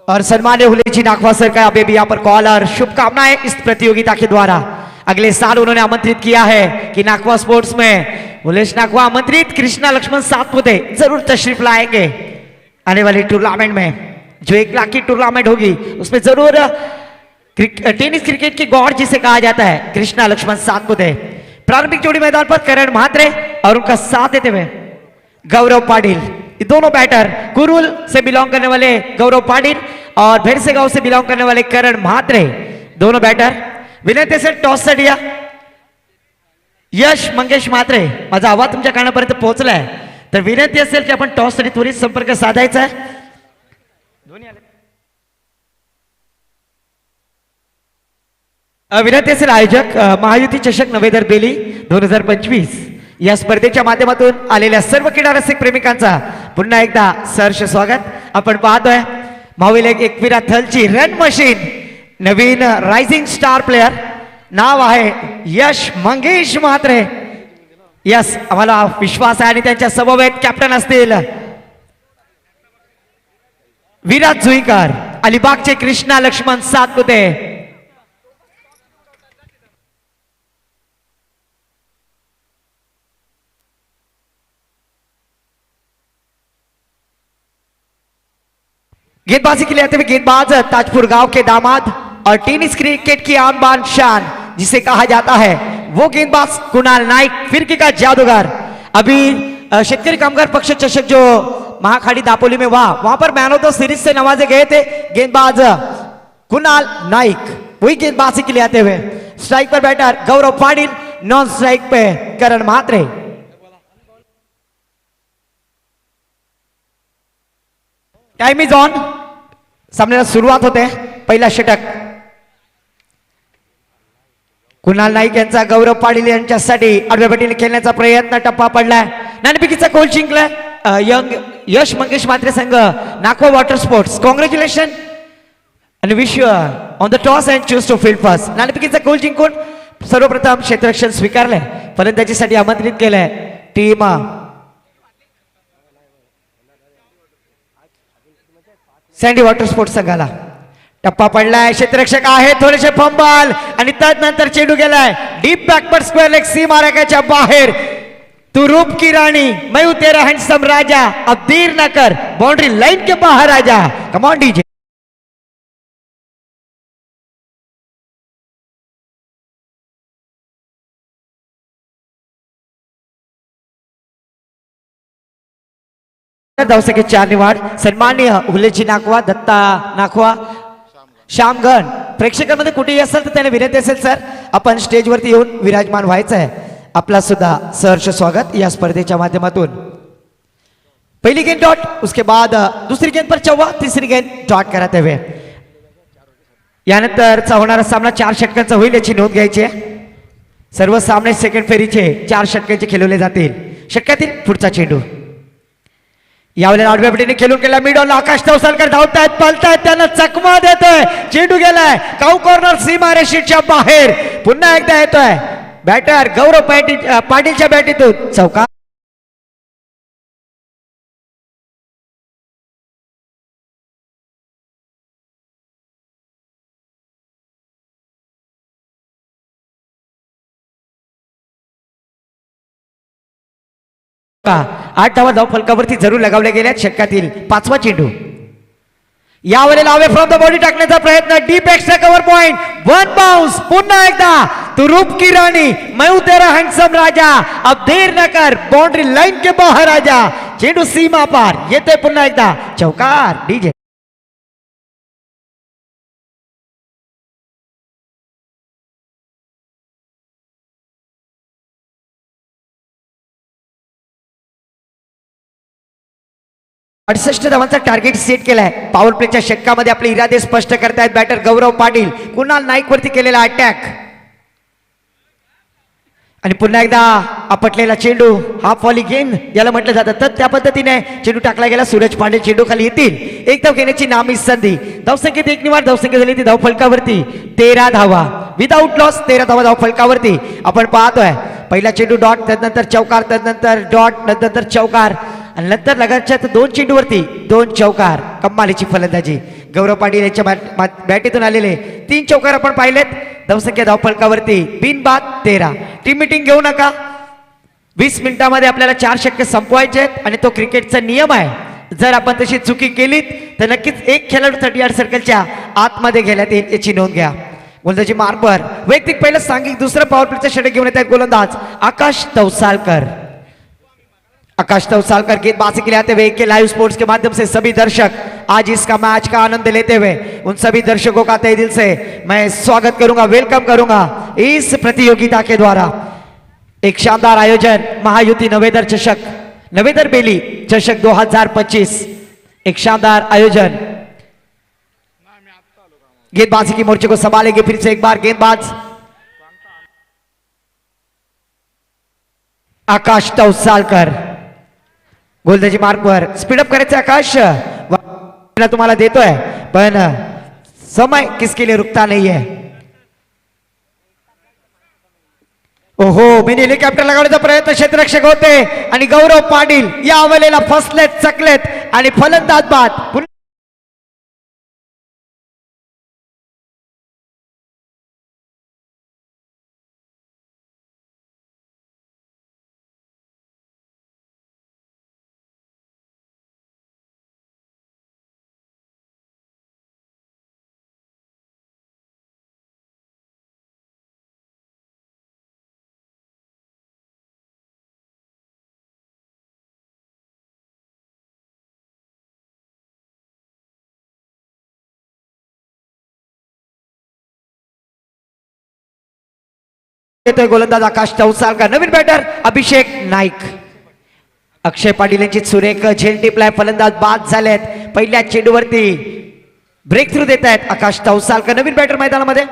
और सम्मान्य हुले जी नाखवा सर का अभी भी यहाँ पर कॉल और शुभकामनाएं इस प्रतियोगिता के द्वारा। अगले साल उन्होंने आमंत्रित किया है कि नाखवा स्पोर्ट्स में हुलेश नाखवा आमंत्रित कृष्णा लक्ष्मण सातपुते जरूर तशरीफ लाएंगे आने वाले टूर्नामेंट में। जो 1 लाख की टूर्नामेंट होगी उसमें जरूर टेनिस क्रिकेट के गॉड जिसे कहा जाता है कृष्णा लक्ष्मण सातपुते। प्रारंभिक जोड़ी मैदान पर करण म्हात्रे और उनका साथ देते हुए गौरव पाटिल। ये दोनों बैटर कुरुल से बिलोंग करने वाले गौरव पाटिल और भेड़से गांव से बिलोंग करने वाले करण म्हात्रे, दोनों बैटर। विनंती से टॉस साठी यश मंगेश म्हात्रे, माझा आवाज तुमच्या कानापर्यंत पोहोचलाय तर विनंती असेल की आपण टॉस साठी त्वरित संपर्क साधायचा आहे। विनंती असेल आयोजक महायुती चषक नवेदर बेली 2025 या स्पर्धेच्या माध्यमातून आलेल्या सर्व क्रीडा रसिक प्रेमिकांचा पुन्हा एकदा सहर्ष स्वागत। आपण पाहतोय माहुल एकविरा थलची रन मशीन, नवीन रायझिंग स्टार प्लेयर, नाव आहे यश मंगेश म्हात्रे। यस, आम्हाला विश्वास आहे आणि त्यांच्या समवेत कॅप्टन असतील विराज जुईकर, अलिबागचे कृष्णा लक्ष्मण सातपुते। गेंदबाजी के लिए आते हुए गेंदबाज ताजपुर गांव के दामाद और टेनिस क्रिकेट की आन बान शान जिसे कहा जाता है वो गेंदबाज कुणाल नाइक, फिरकी का जादूगर। अभी शेतकरी कामगार पक्ष चषक जो महाखाड़ी दापोली में वहां पर मैन ऑफ द सीरीज से नवाजे गए थे गेंदबाज कुणाल नाइक, वही गेंदबाजी के लिए आते हुए स्ट्राइक पर batter Gaurav Patil, non strike पे Karan Mhatre. Time is on, सामन्याला सुरुवात होते। पहिला षटक कुणाल नाईक यांचा गौरव पाटील यांच्यासाठी आडव्या पट्टीने खेळण्याचा प्रयत्न, टप्पा पडलाय, नाणेफेकीचा गोल जिंकलाय यंग यश मंगेश म्हात्रे संघ नाखवा वॉटर स्पोर्ट्स। कॉंग्रॅच्युलेशन आणि wish you on the toss and choose to field first. नाणेफेकीचा गोल जिंकून सर्वप्रथम क्षेत्ररक्षण स्वीकारलंय, फलंदाजीसाठी आमंत्रित केलंय टीम सँडी वॉटर स्पोर्ट्स संघाला। टप्पा पडलाय, क्षेत्ररक्षक आहे, थोडेसे फंबल आणि त्यानंतर चेंडू गेलाय डीप बॅकवर्ड स्क्वेअर लेग सी मार्गाच्या बाहेर। तू रूप की रानी, मैं हूं तेरा हैंडसम राजा, अब देर न कर, बाउंड्री लाइन के बाहर आजा। Come on DJ. धावसंख्येत 4 निवाड सन्माननीय हुलेजी नाखवा, दत्ता नाखवा, श्यामगण। प्रेक्षकांमध्ये कुठेही असेल तर त्याने विनंती असेल सर आपण स्टेजवरती येऊन विराजमान व्हायचं आहे। आपला सुद्धा सहर्ष स्वागत या स्पर्धेच्या माध्यमातून। पहली गेंद डॉट, उसके बाद दूसरी गेंद पर चौवा, तीसरी गेंद डॉट कराते हुए यानंतरचा होणारा सामना 4 षटकांचा होईल याची नोंद घ्यायची आहे। सर्व सामने सेकंड फेरीचे 4 षटकांचे खेळवले जातील। षटकातील पुढचा चेंडू यावेळेला आडव्या पट्टीने खेळून गेला, मिडॉल आकाश तवसलकर धावतायत, पलतायत, त्यांना चकमा देतोय, चेंडू गेलाय काऊ कॉर्नर सीमा रेषेच्या बाहेर। पुन्हा एकदा येतोय बॅटर गौरव पाटीलच्या बॅटीतून चौका। आठ धावा धाव फलकावरती जरूर लगावल्या गेल्या। षटकातील 5वा चेंडू यावेळेला अवे फ्रॉम द बॉडी टाकण्याचा प्रयत्न, deep extra cover point, one bounce. पुन्हा एकदा तू रूप की रानी, मैं हूं तेरा हैंडसम राजा, अब देर न कर, बाउंड्री लाइन के बाहर आजा। चेंडू सीमा पार येते, पुन्हा एकदा चौकार डीजे। अडुसष्ट धावांचा टार्गेट सेट केलाय। पॉवर प्लेच्या षटकामध्ये आपले इरादे स्पष्ट करतायत बॅटर गौरव पाटील। कुणाल नाईक वरती केलेला अटॅक आणि पुन्हा एकदा आपटलेला चेंडू, हाफ वॉली गेम याला म्हटलं जातं, तर त्या पद्धतीने चेंडू टाकला गेला। सूरज पांडे चेंडू खाली येतील, एक धाव घेण्याची नामी संधी। धावसंख्येत 1 निवाड, धावसंख्या झाली ती धाव फलकावरती 13 धावा विदाउट लॉस, 13 धावा धाव फलकावरती। आपण पाहतोय पहिला चेंडू डॉट, त्यानंतर चौकार, त्यानंतर डॉट, नंतर चौकार आणि नंतर लगाच्या 2 चेंडूवरती 2 चौकार। कमालीची फलंदाजी गौरव पाटील यांच्या बॅटीतून आलेले 3 चौकार आपण पाहिलेत। धावसंख्या धाव फलकावरती बिनबाद 13। टीम मीटिंग घेऊ नका, 20 मिनिटांमध्ये आपल्याला 4 षटके संपवायचे आहेत आणि तो क्रिकेटचा नियम आहे। जर आपण तशी चुकी केलीत तर नक्कीच एक खेळाडू 30 यार्ड सर्कलच्या आतमध्ये गेल्यात याची नोंद घ्या। गोलंदाजी मार्कवर वैयक्तिक पहिलं सांघिक दुसरं पॉवर प्लेचं षटक घेऊन येत आहेत गोलंदाज आकाश तवसालकर। आकाश तवसालकर गेंदबाजी के लिए आते हुए के लाइव स्पोर्ट्स के माध्यम से सभी दर्शक आज इसका मैच का आनंद लेते हुए उन सभी दर्शकों का तहे दिल से मैं स्वागत करूंगा, वेलकम करूंगा इस प्रतियोगिता के द्वारा। एक शानदार आयोजन महायुति नवेदर चषक, नवेदर बेली चषक 2025, एक शानदार आयोजन। गेंदबाजी की मोर्चे को संभालेंगे फिर से एक बार गेंदबाज आकाश तवसालकर। गोलंदाजी मार्कवर स्पीडअप करायचं आकाश तुम्हाला देतोय पण समय किसके लिए रुकता नहीं है। ओहो मिनी हेलिकॉप्टर लगावण्याचा प्रयत्न क्षेत्ररक्षक होते आणि गौरव पाटील या अवलेला फसलेत चकलेत आणि फलंदाज बाद। येतोय गोलंदाज आकाश तवसालकर, नवीन बॅटर अभिषेक नाईक। अक्षय पाटील यांची सुरेख झेल टिपलाय, फलंदाज बाद झालेत, पहिल्या चेंडूवरती ब्रेक थ्रू देत आहेत आकाश तवसालकर, नवीन बॅटर मैदानामध्ये।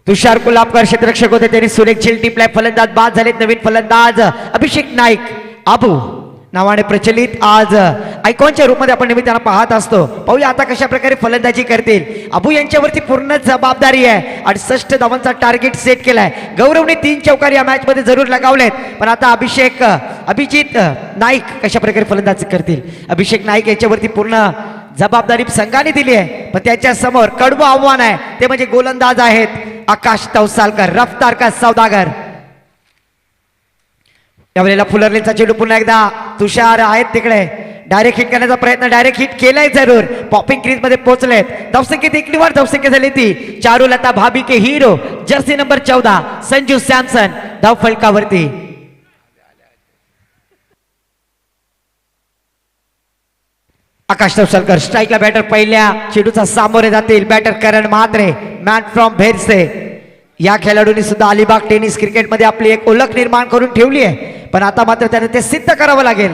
तुषार कुलाबकर क्षेत्ररक्षक होते, त्यांनी सुरेख झेल टिपलाय, फलंदाज बाद झालेत, नवीन फलंदाज अभिषेक नाईक आबू नावाने प्रचलित आज आयकॉनच्या रूपमध्ये आपण नेहमी पाहत असतो। पाहूया आता कशा प्रकारे फलंदाजी करतील। अबू यांच्यावरती पूर्ण जबाबदारी आहे, 68 धावांचा टार्गेट सेट केलाय। गौरवने 3 चौकार या मॅच मध्ये जरूर लगावलेत, पण आता अभिजित नाईक कशा प्रकारे फलंदाजी करतील। अभिषेक नाईक यांच्यावरती पूर्ण जबाबदारी संघाने दिली आहे, पण त्याच्या समोर कडवं आव्हान आहे, ते म्हणजे गोलंदाज आहेत आकाश तवसालकर, रफ्तार का सौदागर। यावेळेला फुलरलेचा चेंडू पुन्हा एकदा तुषार आहेत तिकडे, डायरेक्ट हिट करण्याचा प्रयत्न, डायरेक्ट हिट केलाय जरूर, पॉपिंग क्रीज मध्ये पोहोचलेत। धावसंख्येत एकली वार धावसंख्या झाली ती चारुलता भाभी के hero jersey number 14 Sanju Samson धाव फलकावरती। आकाश तवसालकर स्ट्राईकला बॅटर पहिल्या चेंडूचा सामोरे जातील batter Karan Mhatre, man from Bherse. या खेळाडूंनी सुद्धा अलिबाग टेनिस क्रिकेट मध्ये आपली एक ओळख निर्माण करून ठेवली आहे, पण आता मात्र त्याने ते सिद्ध करावं लागेल।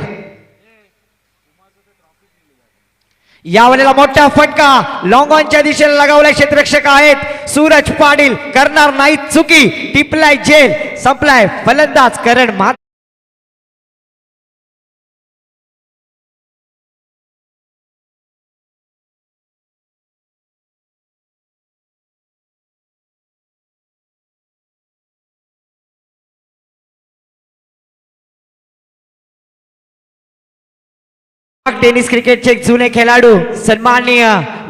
यावेळेला मोठा फटका लॉंग ऑनच्या दिशेला लगावलाय, क्षेत्ररक्षक आहेत सूरज पाटील, करणार नाही चुकी, टिपलाय जेल, संपलाय फलंदाज करण म्हात्रे। टेनिस क्रिकेटचे एक जुने खेळाडू सन्माननीय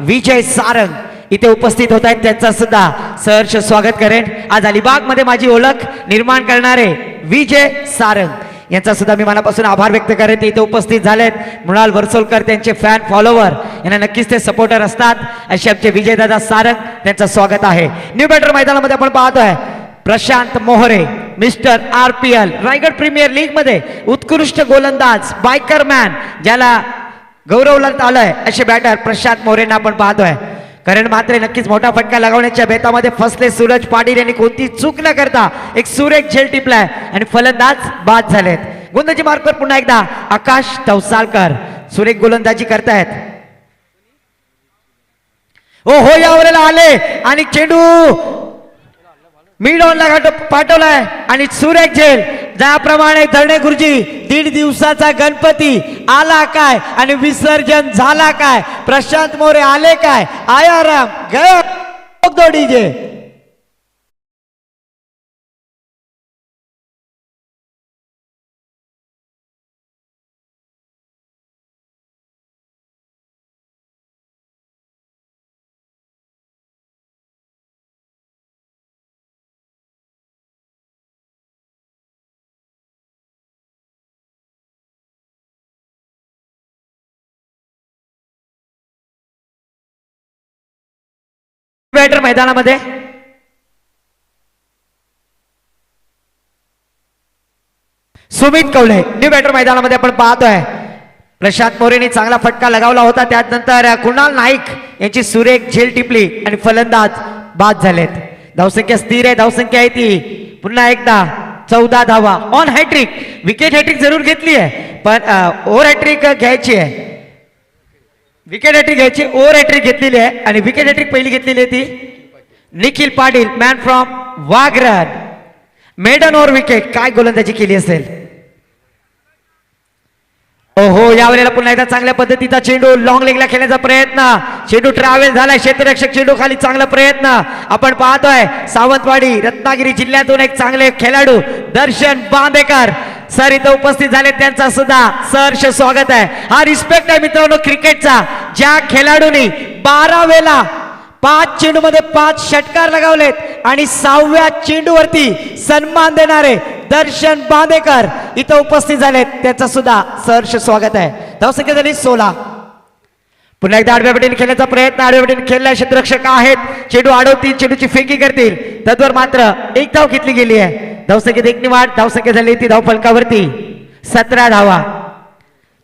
विजय सारंग इथे उपस्थित होत आहेत, त्यांचा सुद्धा सहर्ष स्वागत करेन। आज अलिबाग मध्ये माझी ओळख निर्माण करणारे विजय सारंग यांचा सुद्धा मी मनापासून आभार व्यक्त करेन, ते इथे उपस्थित झालेत। मृणाल वर्सोलकर त्यांचे फॅन फॉलोवर यांना नक्कीच ते सपोर्टर असतात, असे आमचे विजयदादा सारंग, त्यांचं स्वागत आहे। न्यू बॅटर मैदानामध्ये आपण पाहतोय Prashant Mohare, mister RPL Raigad premier league मध्ये उत्कृष्ट गोलंदाज, बायकर मॅन ज्याला गौरवण्यात आलंय, असे बॅटर प्रशांत मोहरेंना आपण पाहतोय। करण म्हात्रे नक्कीच मोठा फटका लगावण्याच्या बेतामध्ये फसले, सूरज पाटील यांनी कोणती चूक न करता एक सुरेख झेल टिपलाय आणि फलंदाज बाद झालेत। गोलंदाजी मार्कवर पुन्हा एकदा आकाश तवसालकर सुरेख गोलंदाजी करतायत। हो यावेळेला आले आणि चेंडू मिड ऑनला पाठवलाय आणि सुरेख झेल, ज्याप्रमाणे धरणे गुरुजी 1.5 दिवसाचा गणपती आला काय आणि विसर्जन झाला काय, प्रशांत मोरे आले काय, आयाराम गयो डीजे। बॅटर मैदानामध्ये सुमित कवळे न्यू बॅटर मैदानामध्ये आपण पाहतोय. प्रशांत मोरेने चांगला फटका लगावला होता. त्यानंतर कुणाल नाईक यांची सुरेख झेल टिपली आणि फलंदाज बाद झालेत. धावसंख्या स्थिर आहे. धावसंख्या आहे ती पुन्हा एकदा 14 धावा ऑन हॅट्रिक. विकेट हॅट्रिक जरूर घेतली आहे पण ओव्हर हॅट्रिक घ्यायची आहे. विकेट हॅट्रिक घ्यायची ओव्हर हॅट्रिक घेतलेली आहे आणि विकेट हॅट्रिक पहिली घेतलेली आहे ती Nikhil Patil man from Vaghran. Maiden over wicket काय गोलंदाजी केली असेल. ओहो यावेळेला पुन्हा एकदा चांगल्या पद्धतीचा चेंडू लॉंग लेगला खेळण्याचा प्रयत्न. चेंडू ट्रॅव्हल झालाय. क्षेत्ररक्षक चेंडू खाली चांगला प्रयत्न आपण पाहतोय. सावंतवाडी रत्नागिरी जिल्ह्यातून एक चांगले खेळाडू दर्शन बांदेकर सर इथं उपस्थित झाले. त्यांचा सुद्धा सहर्ष स्वागत आहे. हा रिस्पेक्ट आहे मित्रांनो क्रिकेटचा. ज्या खेळाडूंनी 12 वेळा 5 चेंडू मध्ये 5 षटकार लगावलेत आणि 6व्या चेंडूवरती सन्मान देणारे दर्शन बांदेकर इथं उपस्थित झालेत. त्यांचा सुद्धा सहर्ष स्वागत आहे. धावसंख्या झाली 16. पुन्हा एकदा आडव्या बेटीने खेळण्याचा प्रयत्न. आडव्या बेटीने खेळल्या क्षेत्ररक्षक आहेत. चेंडू अडवतील. चेंडूची फेकी करतील. तद्वर मात्र एक धाव घेतली गेली आहे. धावसंख्येत एक निवाड. धावसंख्या झाली ती धाव फलकावरती 17 धावा.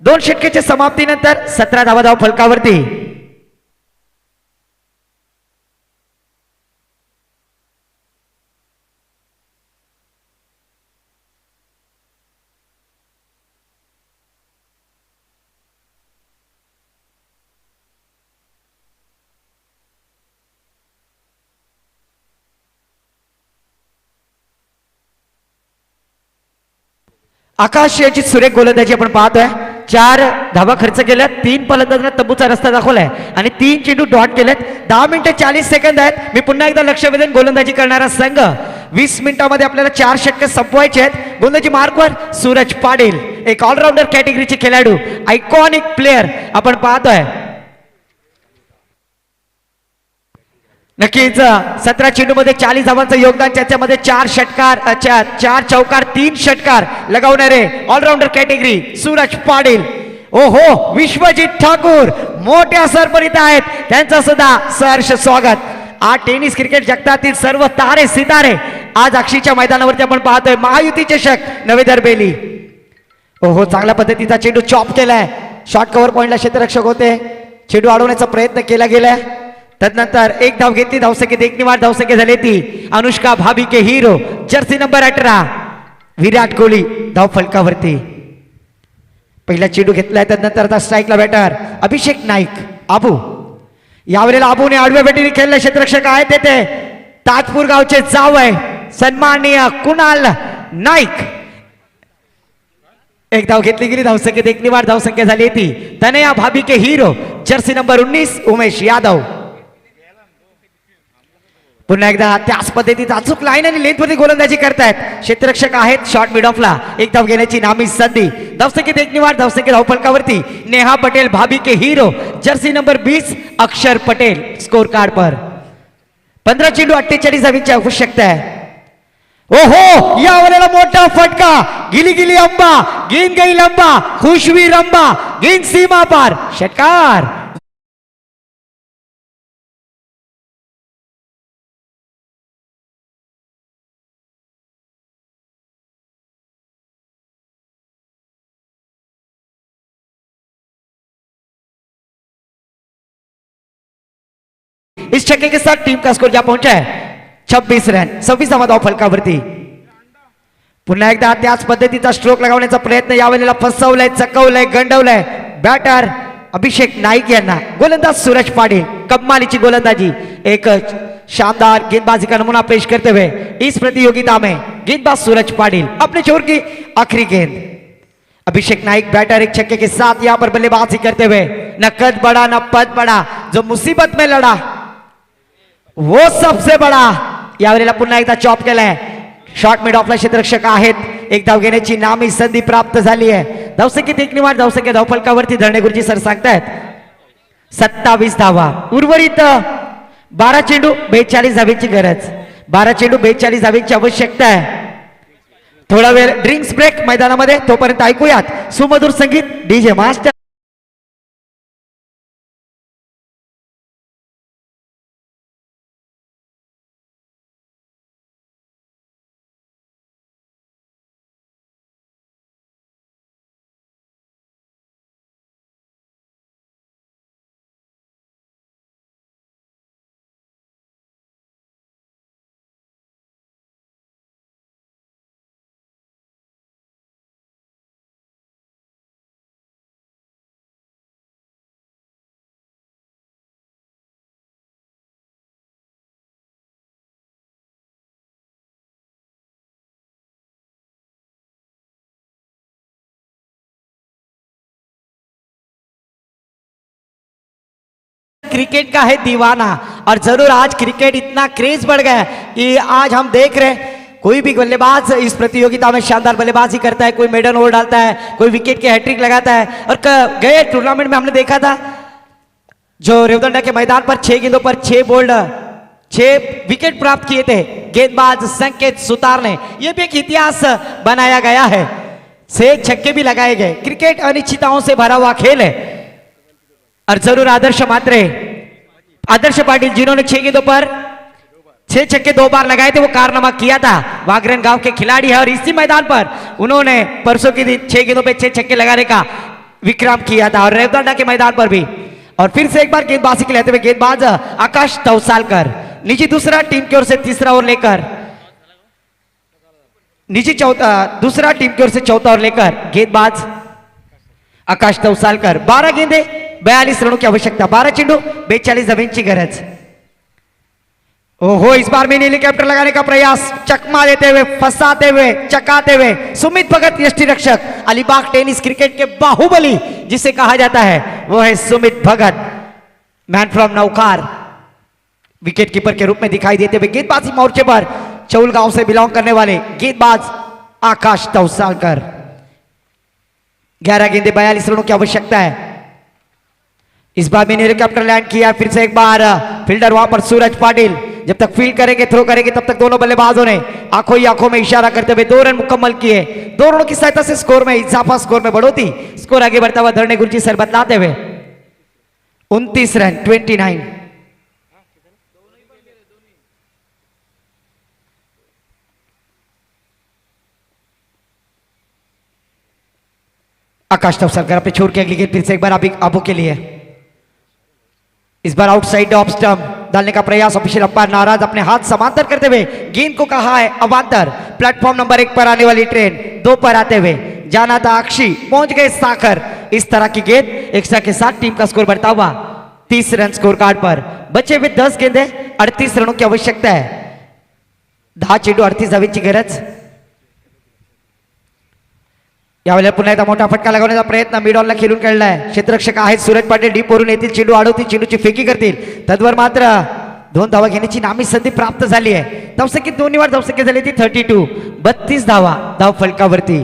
2 षटकाच्या समाप्तीनंतर 17 धावा धाव फलकावरती. आकाश याची सुरेख गोलंदाजी आपण पाहतोय. 4 धावा खर्च केल्या. 3 फलंदाजांना तंबूचा रस्ता दाखवलाय आणि 3 चेंडू डॉट केलेत. 10 मिनिटे 40 सेकंद आहेत. मी पुन्हा एकदा लक्ष वेधून गोलंदाजी करणारा संघ 20 मिनिटांमध्ये आपल्याला 4 षटके संपवायचे आहेत. गोलंदाजी मार्कवर सूरज पाटील एक ऑलराऊंडर कॅटेगरीचे खेळाडू आयकॉनिक प्लेअर आपण पाहतोय. नक्कीच 17 चेंडूमध्ये 40 धावांचं योगदान. त्याच्यामध्ये 4 षटकार 4 चौकार 3 षटकार लगावणारे ऑलराऊंडर कॅटेगरी सूरज पाटील. ओहो विश्वजित ठाकूर मोठ्या सरपरीत आहेत. त्यांचं सुद्धा सहर्ष स्वागत. आज टेनिस क्रिकेट जगतातील सर्व तारे सितारे आज अक्षीच्या मैदानावरती आपण पाहतोय. महायुती चषक नवे दरबेली. ओहो चांगल्या पद्धतीचा चेंडू चॉप केलाय. शॉर्ट कव्हर पॉइंटला क्षेत्ररक्षक होते. चेंडू अडवण्याचा प्रयत्न केला गेलाय. तदनंतर एक धाव घेतली. धावसंख्येत एक निवाड. धावसंख्या झाली ती अनुष्का भाभी hero jersey number 18 Virat Kohli धाव फलकावरती. पहिला चेंडू घेतलाय. तदनंतर आता स्ट्राईकला बॅटर अभिषेक नाईक आबू. यावेळेला आबूने आडव्या बेटीने खेळले. क्षेत्ररक्षक आहेत तेथे ताजपूर गावचे जाव आहे सन्माननीय कुणाल नाईक. एक धाव घेतली गेली. धावसंख्येत एक निवाड. धावसंख्या झाली ती तनया भाभी hero jersey number 19 Umesh Yadav. पुन्हा एकदा त्याच पद्धतीत अचूक लाईन आणि लेंथमध्ये गोलंदाजी करतायत. क्षेत्ररक्षक आहेत शॉर्ट मिड ऑफला. एक धाव घेण्याची नामी संधी. धावसंख्येत एक निवाड. धावसंख्येत धाव फलकावरती नेहा पटेल भाभी हिरो जर्सी नंबर 20 अक्षर पटेल स्कोर कार्ड पर 15 चेंडू 48 धावांची आवश्यकता आहे. ओहो यावेळेला मोठा फटका. गिली गिली अंबा गेंद गई लंबा. खुशवी रंबा गेंद सीमा पार षटकार. इस छक्के के साथ टीम का स्कोर जा पहुंचा है 26 रन. 26 धावा धाव फलकावरती. पुन्हा एकदा त्याच पद्धतीचा स्ट्रोक लगावण्याचा प्रयत्न. यावेळेला फसवलंय चकवलंय गंडवलंय बॅटर अभिषेक नाईक यांना. गोलंदाज सूरज पाटील कमालीची गोलंदाजी. एक शानदार गेंदबाजी का नमूना पेश करते हुए इस प्रतियोगिता में गेंदबाज सूरज पाटील अपने छोर की आखिरी गेंद. अभिषेक नाइक बैटर एक छक्के के साथ यहां पर बल्लेबाजी करते हुए न कद बड़ा न पद बड़ा. जो मुसीबत में लड़ा वो सबसे बड़ा. यावेळेला पुन्हा एकदा चॉप केलाय. शॉर्ट मिड ऑफला क्षेत्ररक्षक आहेत. एक धाव घेण्याची नामी संधी प्राप्त झाली आहे. धावसंख्येत एक निवाड. धावसंख्या धावफलकावरती धरणे गुरुजी सर सांगतायत 27 धावा. उर्वरित 12 चेंडू 42 धावेची गरज. 12 चेंडू 42 धावेची आवश्यकता आहे. थोडा वेळ ड्रिंक्स ब्रेक मैदानामध्ये. तोपर्यंत ऐकूयात सुमधुर संगीत डीजे मास्टर. क्रिकेट का है दीवाना और जरूर आज क्रिकेट इतना क्रेज बढ़ गया है कि आज हम देख रहे हैं कोई भी बल्लेबाज इस प्रतियोगिता में शानदार बल्लेबाजी करता है, कोई मेडल ओवर डालता है, कोई विकेट के हैट्रिक लगाता है। और गए टूर्नामेंट में हमने देखा था जो रेवदंडा के मैदान पर 6 गेंदों पर 6 विकेट प्राप्त किए थे गेंदबाज संकेत सुतार ने। यह भी एक इतिहास बनाया गया है। 6 छक्के भी लगाए गए। क्रिकेट अनिश्चितताओं से भरा हुआ खेल है और जरूर आदर्श पाटिल जिन्होंने 6 गेंदों पर 6 छक्के 2 बार लगाए थे, वो कारनामा किया था। वागरन गांव के खिलाड़ी है और इसी मैदान पर उन्होंने परसों के दिन 6 गेंदों पे 6 छक्के लगाने का विक्रम किया था और रेवदंडा के मैदान पर भी। और फिर से एक बार गेंदबाजी के लेते हुए गेंदबाज आकाश तवसालकर निजी दूसरा टीम की ओर से तीसरा ओवर लेकर दूसरा टीम की ओर से चौथा ओवर लेकर गेंदबाज आकाश तवसालकर। 12 गेंदे 42 रनों की आवश्यकता, 12 चेंडू 42 धावांची गरज। ओहो, इस बार में हेलीकॉप्टर लगाने का प्रयास, चकमा देते हुए, फंसाते हुए, चकाते हुए सुमित भगत यष्टि रक्षक। अलीबाग टेनिस क्रिकेट के बाहुबली जिसे कहा जाता है वो है Sumit Bhagat, man from Naukar, wicketkeeper के रूप में दिखाई देते हुए गेंदबाजी मोर्चे पर चौल गांव से बिलोंग करने वाले गेंदबाज आकाश तवसालकर। 11 गेंदे 42 रनों की आवश्यकता है। इस बार मैंने हेलीकॉप्टर लैंड किया। फिर से एक बार फील्डर वहां पर सूरज पाटिल जब तक फील्ड करेंगे, थ्रो करेंगे, तब तक दोनों बल्लेबाजों ने आंखों ही आंखों में इशारा करते हुए 2 रन मुकम्मल किए। 2 रनों की सहायता से स्कोर में इजाफा, स्कोर में बढ़ोतरी, स्कोर आगे बढ़ता हुआ धरने गुरुजी सर बतलाते हुए 29 रन 29। आकाश तवसालकर अपने छोड़ के अगली गेंद फिर से एक बार आबू के लिए। इस बार आउटसाइड ऑफ स्टंप डालने का प्रयास, ऑफिशियल अंपायर नाराज, अपने हाथ समांतर करते हुए गेंद को कहा है अवांतर। प्लेटफॉर्म नंबर 1 पर आने वाली ट्रेन 2 पर आते हुए जाना था अक्षी, पहुंच गए साखर। इस तरह की गेंद एक्स्ट्रा के साथ टीम का स्कोर बढ़ता हुआ 30 रन स्कोर कार्ड पर। बचे हुए 10 गेंदे 38 रनों की आवश्यकता है। 10 चेंडू 38 धावांची गरज। यावेळेला पुन्हा एकदा मोठा फटका लगावण्याचा प्रयत्न मिड ऑनला खेळून काढलाय। क्षेत्ररक्षक आहेत सूरज पाटील, डीप वरून येतील, चेंडू अडवतील, चेंडूची फेकी करतील। तद्वर मात्र 2 धावा घेण्याची नामी संधी प्राप्त झाली आहे। धावसंख्येत 2 वर धावसंख्या झाली ती 32, 32 धावा धाव फलकावरती।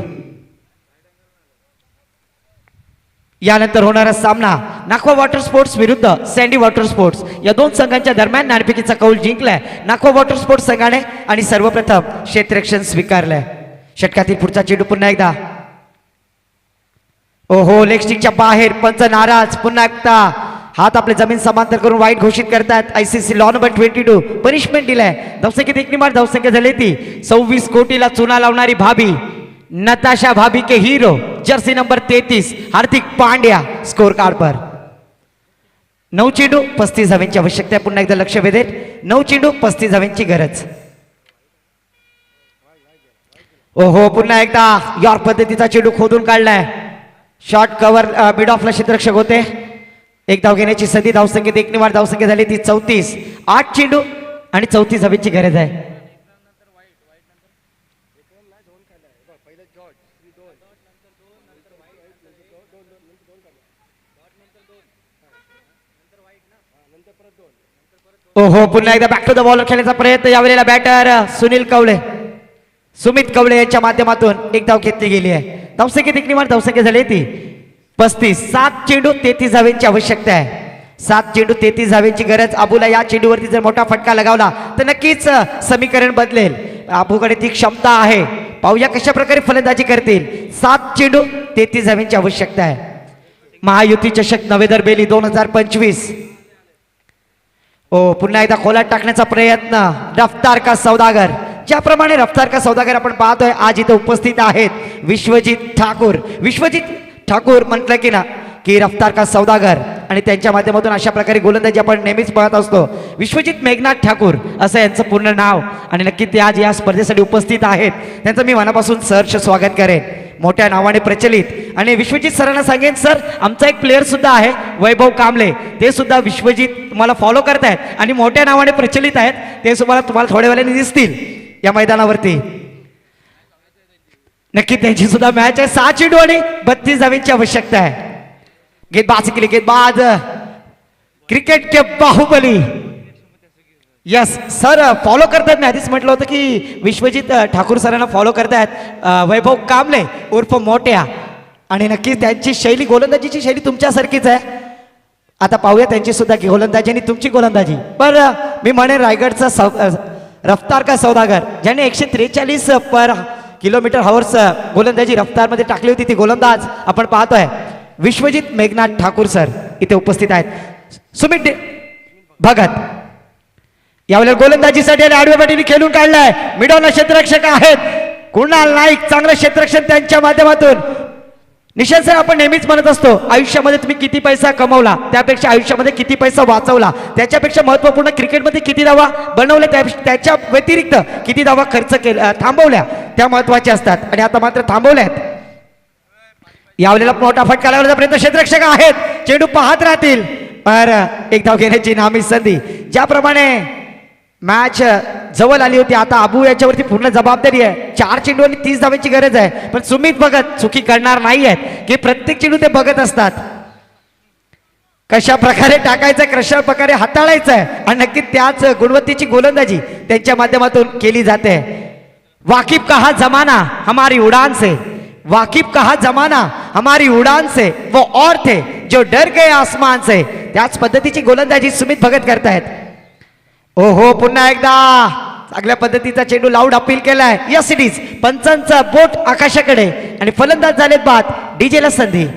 यानंतर होणारा सामना नाखवा वॉटर स्पोर्ट्स विरुद्ध सँडी वॉटर स्पोर्ट्स या 2 संघांच्या दरम्यान नाणेफेकीचा कौल जिंकलाय नाखवा वॉटर स्पोर्ट्स संघाने आणि सर्वप्रथम क्षेत्ररक्षण स्वीकारलंय। षटकातील पुढचा चेंडू पुन्हा एकदा, ओहो, लेग स्टिकच्या बाहेर, पंच नाराज। पुन्हा एकदा हात आपले जमीन समांतर करून वाईट घोषित करतात। आयसीसी लॉ नंबर 22 पनिशमेंट दिलाय। धावसंख्येत 1 निमाड धावसंख्या झाली ती 26 कोटीला चुना लावणारी भाभी नताशा भाभी के hero jersey number 33 Hardik Pandya score card पर। 9 चेंडू 35 धावांची आवश्यकता आहे। पुन्हा एकदा लक्ष वेधेल, 9 चेंडू 35 धावांची गरज। ओहो, पुन्हा एकदा यॉर्क पद्धतीचा चेंडू खोदून काढलाय। शॉर्ट कव्हर मिड ऑफला क्षेत्ररक्षक होते। 1 धाव घेण्याची संधी, धावसंख्येत 1 निवाड धावसंख्या झाली ती 34, 8 चेंडू आणि 34 धावांची गरज आहे। ओहो, पुन्हा एकदा बॅक टू द बॉलर खेळण्याचा प्रयत्न। यावेळेला बॅटर सुमित कवळे यांच्या माध्यमातून 1 धाव घेतली गेली आहे। धावसंख्येत 1 निवाड धावसंख्या झाली ती 35, 7 चेंडू 33 धावांची आवश्यकता आहे। 7 चेंडू 33 धावांची गरज। आबूला या चेंडूवरती जर मोठा फटका लगावला तर नक्कीच समीकरण बदलेल। आबूकडे ती क्षमता आहे। पाहूया कशा प्रकारे फलंदाजी करतील। 7 चेंडू 33 धावांची आवश्यकता आहे। महायुती चषक नवेदर बेली 2025। पुन्हा एकदा खोलात टाकण्याचा प्रयत्न, रफ्तार का सौदागर। ज्याप्रमाणे रफ्तार का सौदागर आपण पाहतोय आज इथे उपस्थित आहेत विश्वजित ठाकूर। विश्वजित ठाकूर म्हटलं की ना की रफ्तार का सौदागर आणि त्यांच्या माध्यमातून अशा प्रकारे गोलंदाजी आपण नेहमीच पाहत असतो। विश्वजित मेघनाथ ठाकूर असं यांचं पूर्ण नाव आणि नक्की ते आज या स्पर्धेसाठी उपस्थित आहेत। त्यांचं मी मनापासून सहर्ष स्वागत करेन। मोठ्या नावाने प्रचलित आणि विश्वजित सरांना सांगेन सर आमचा एक प्लेयर सुद्धा आहे वैभव कांबळे, ते सुद्धा विश्वजित मला फॉलो करतायत आणि मोठ्या नावाने प्रचलित आहेत। ते सुद्धा तुम्हाला थोड्या वेळाने दिसतील या मैदानावरती। नक्की त्यांची सुद्धा मॅच आहे। 6 चेंडू आणि 32 धावांची आवश्यकता आहे। गेंदबाजी केली, गेंदबाज क्रिकेट के बाहुबली. यस सर, फॉलो करतात. मी आधीच म्हटलं होतं की विश्वजित ठाकूर सरांना फॉलो करतायत. वैभव कांबळे उर्फ मोठ्या, आणि नक्कीच त्यांची शैली, गोलंदाजीची शैली तुमच्यासारखीच आहे. आता पाहूया त्यांची सुद्धा गोलंदाजी आणि तुमची गोलंदाजी. बरं, मी म्हणेन रायगडचा रफ्तार का सौदागर, ज्याने 143 पर किलोमीटर हवर्स गोलंदाजी रफ्तारमध्ये टाकली होती, ती गोलंदाज आपण पाहतोय विश्वजित मेघनाथ ठाकूर सर इथे उपस्थित आहेत. सुमित भगत यावेळेला गोलंदाजीसाठी आडव्या पाठीने खेळून काढलाय. मिडॉन क्षेत्ररक्षक आहेत कुणाल नाईक, चांगलं क्षेत्ररक्षण त्यांच्या माध्यमातून. निशांत सर, आपण नेहमीच म्हणत असतो आयुष्यामध्ये तुम्ही किती पैसा कमवला त्यापेक्षा आयुष्यामध्ये किती पैसा वाचवला, त्याच्यापेक्षा महत्त्वपूर्ण क्रिकेटमध्ये किती धावा बनवल्या त्याच्या व्यतिरिक्त किती धावा खर्च केला थांबवल्या त्या महत्त्वाच्या असतात. आणि आता मात्र थांबवल्यात. यावेळेला मोठा फटका लावण्याचा प्रयत्न, क्षेत्ररक्षक आहेत, चेंडू पाहत राहतील. पर एक धाव घेण्याची नामी संधी. ज्याप्रमाणे मॅच जवळ आली होती, आता अबू याच्यावरती पूर्ण जबाबदारी आहे. 4 चेंडू आणि 30 धावांची गरज आहे. पण सुमित भगत चुकी करणार नाही आहेत की प्रत्येक चेंडू ते बघत असतात, कशा प्रकारे टाकायचं, कशा प्रकारे हाताळायचं आहे. आणि नक्की त्याच गुणवत्तेची गोलंदाजी त्यांच्या माध्यमातून केली जाते. वाकिफ कहा जमाना हमारी उड़ान से, वाकिफ कहा जमाना हमारी उड़ान से, वो और थे जो डर गए आसमान से. त्याच पद्धतीची गोलंदाजी सुमित भगत करतायत. ओहो, पुन्हा एकदा चांगल्या पद्धतीचा चेंडू लाऊड अपील केलाय. Yes it is. पंचांचा बोट आकाशाकडे आणि फलंदाज झालेत बाद. डीजेला संधी.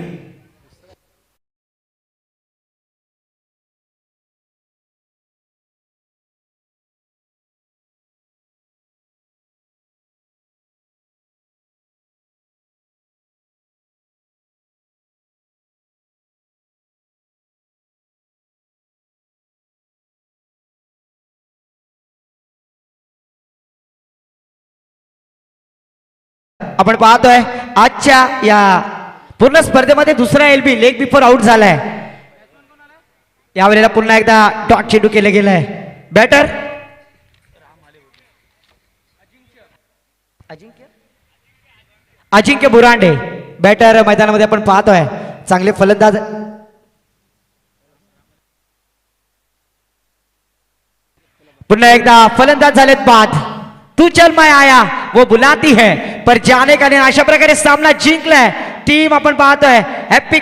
आपण पाहतोय आजच्या या पूर्ण स्पर्धेमध्ये दुसरा एलबी लेग बिफोर आउट झालाय. यावेळेला पुन्हा एकदा डॉट चेंडू केले गेलाय. बॅटर अजिंक्य बुरांडे, बॅटर मैदानामध्ये आपण पाहतोय. चांगले फलंदाज. पुन्हा एकदा फलंदाज झालेत बाद. तू चल मैं आया वो बुलाती है पर जाने का नहीं. अशा प्रकारे सामना जिंकलाय टीम. आपण पाहतोय हॅप्पी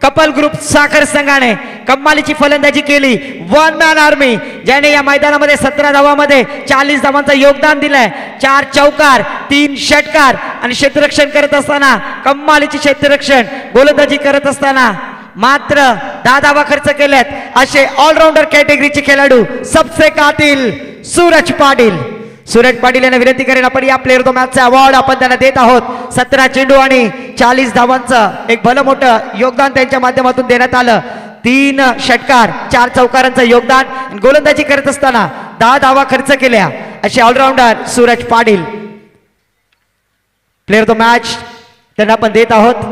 कपल ग्रुप साखर संघाने कमालीची फलंदाजी केली. 1 मॅन आर्मी, ज्याने या मैदानामध्ये 17 धावांमध्ये 40 धावांचं योगदान दिलंय. 4 चौकार, 3 षटकार आणि क्षेत्ररक्षण करत असताना, कमालीची क्षेत्ररक्षण गोलंदाजी करत असताना मात्र 10 धावा खर्च केल्यात असे ऑलराऊंडर कॅटेगरीचे खेळाडू सबसे कातिल सूरज पाटील. सूरज पाटील यांना विनंती करेन आपण या प्लेअर ऑफ द मॅचचा अवॉर्ड आपण त्यांना देत आहोत. 17 चेंडू आणि 40 धावांचं एक भलं मोठं योगदान त्यांच्या माध्यमातून देण्यात आलं. 3 षटकार, 4 चौकारांचं योगदान, गोलंदाजी करत असताना 10 धावा खर्च केल्या असे all rounder Suraj Patil. Player of the match त्यांना आपण देत आहोत.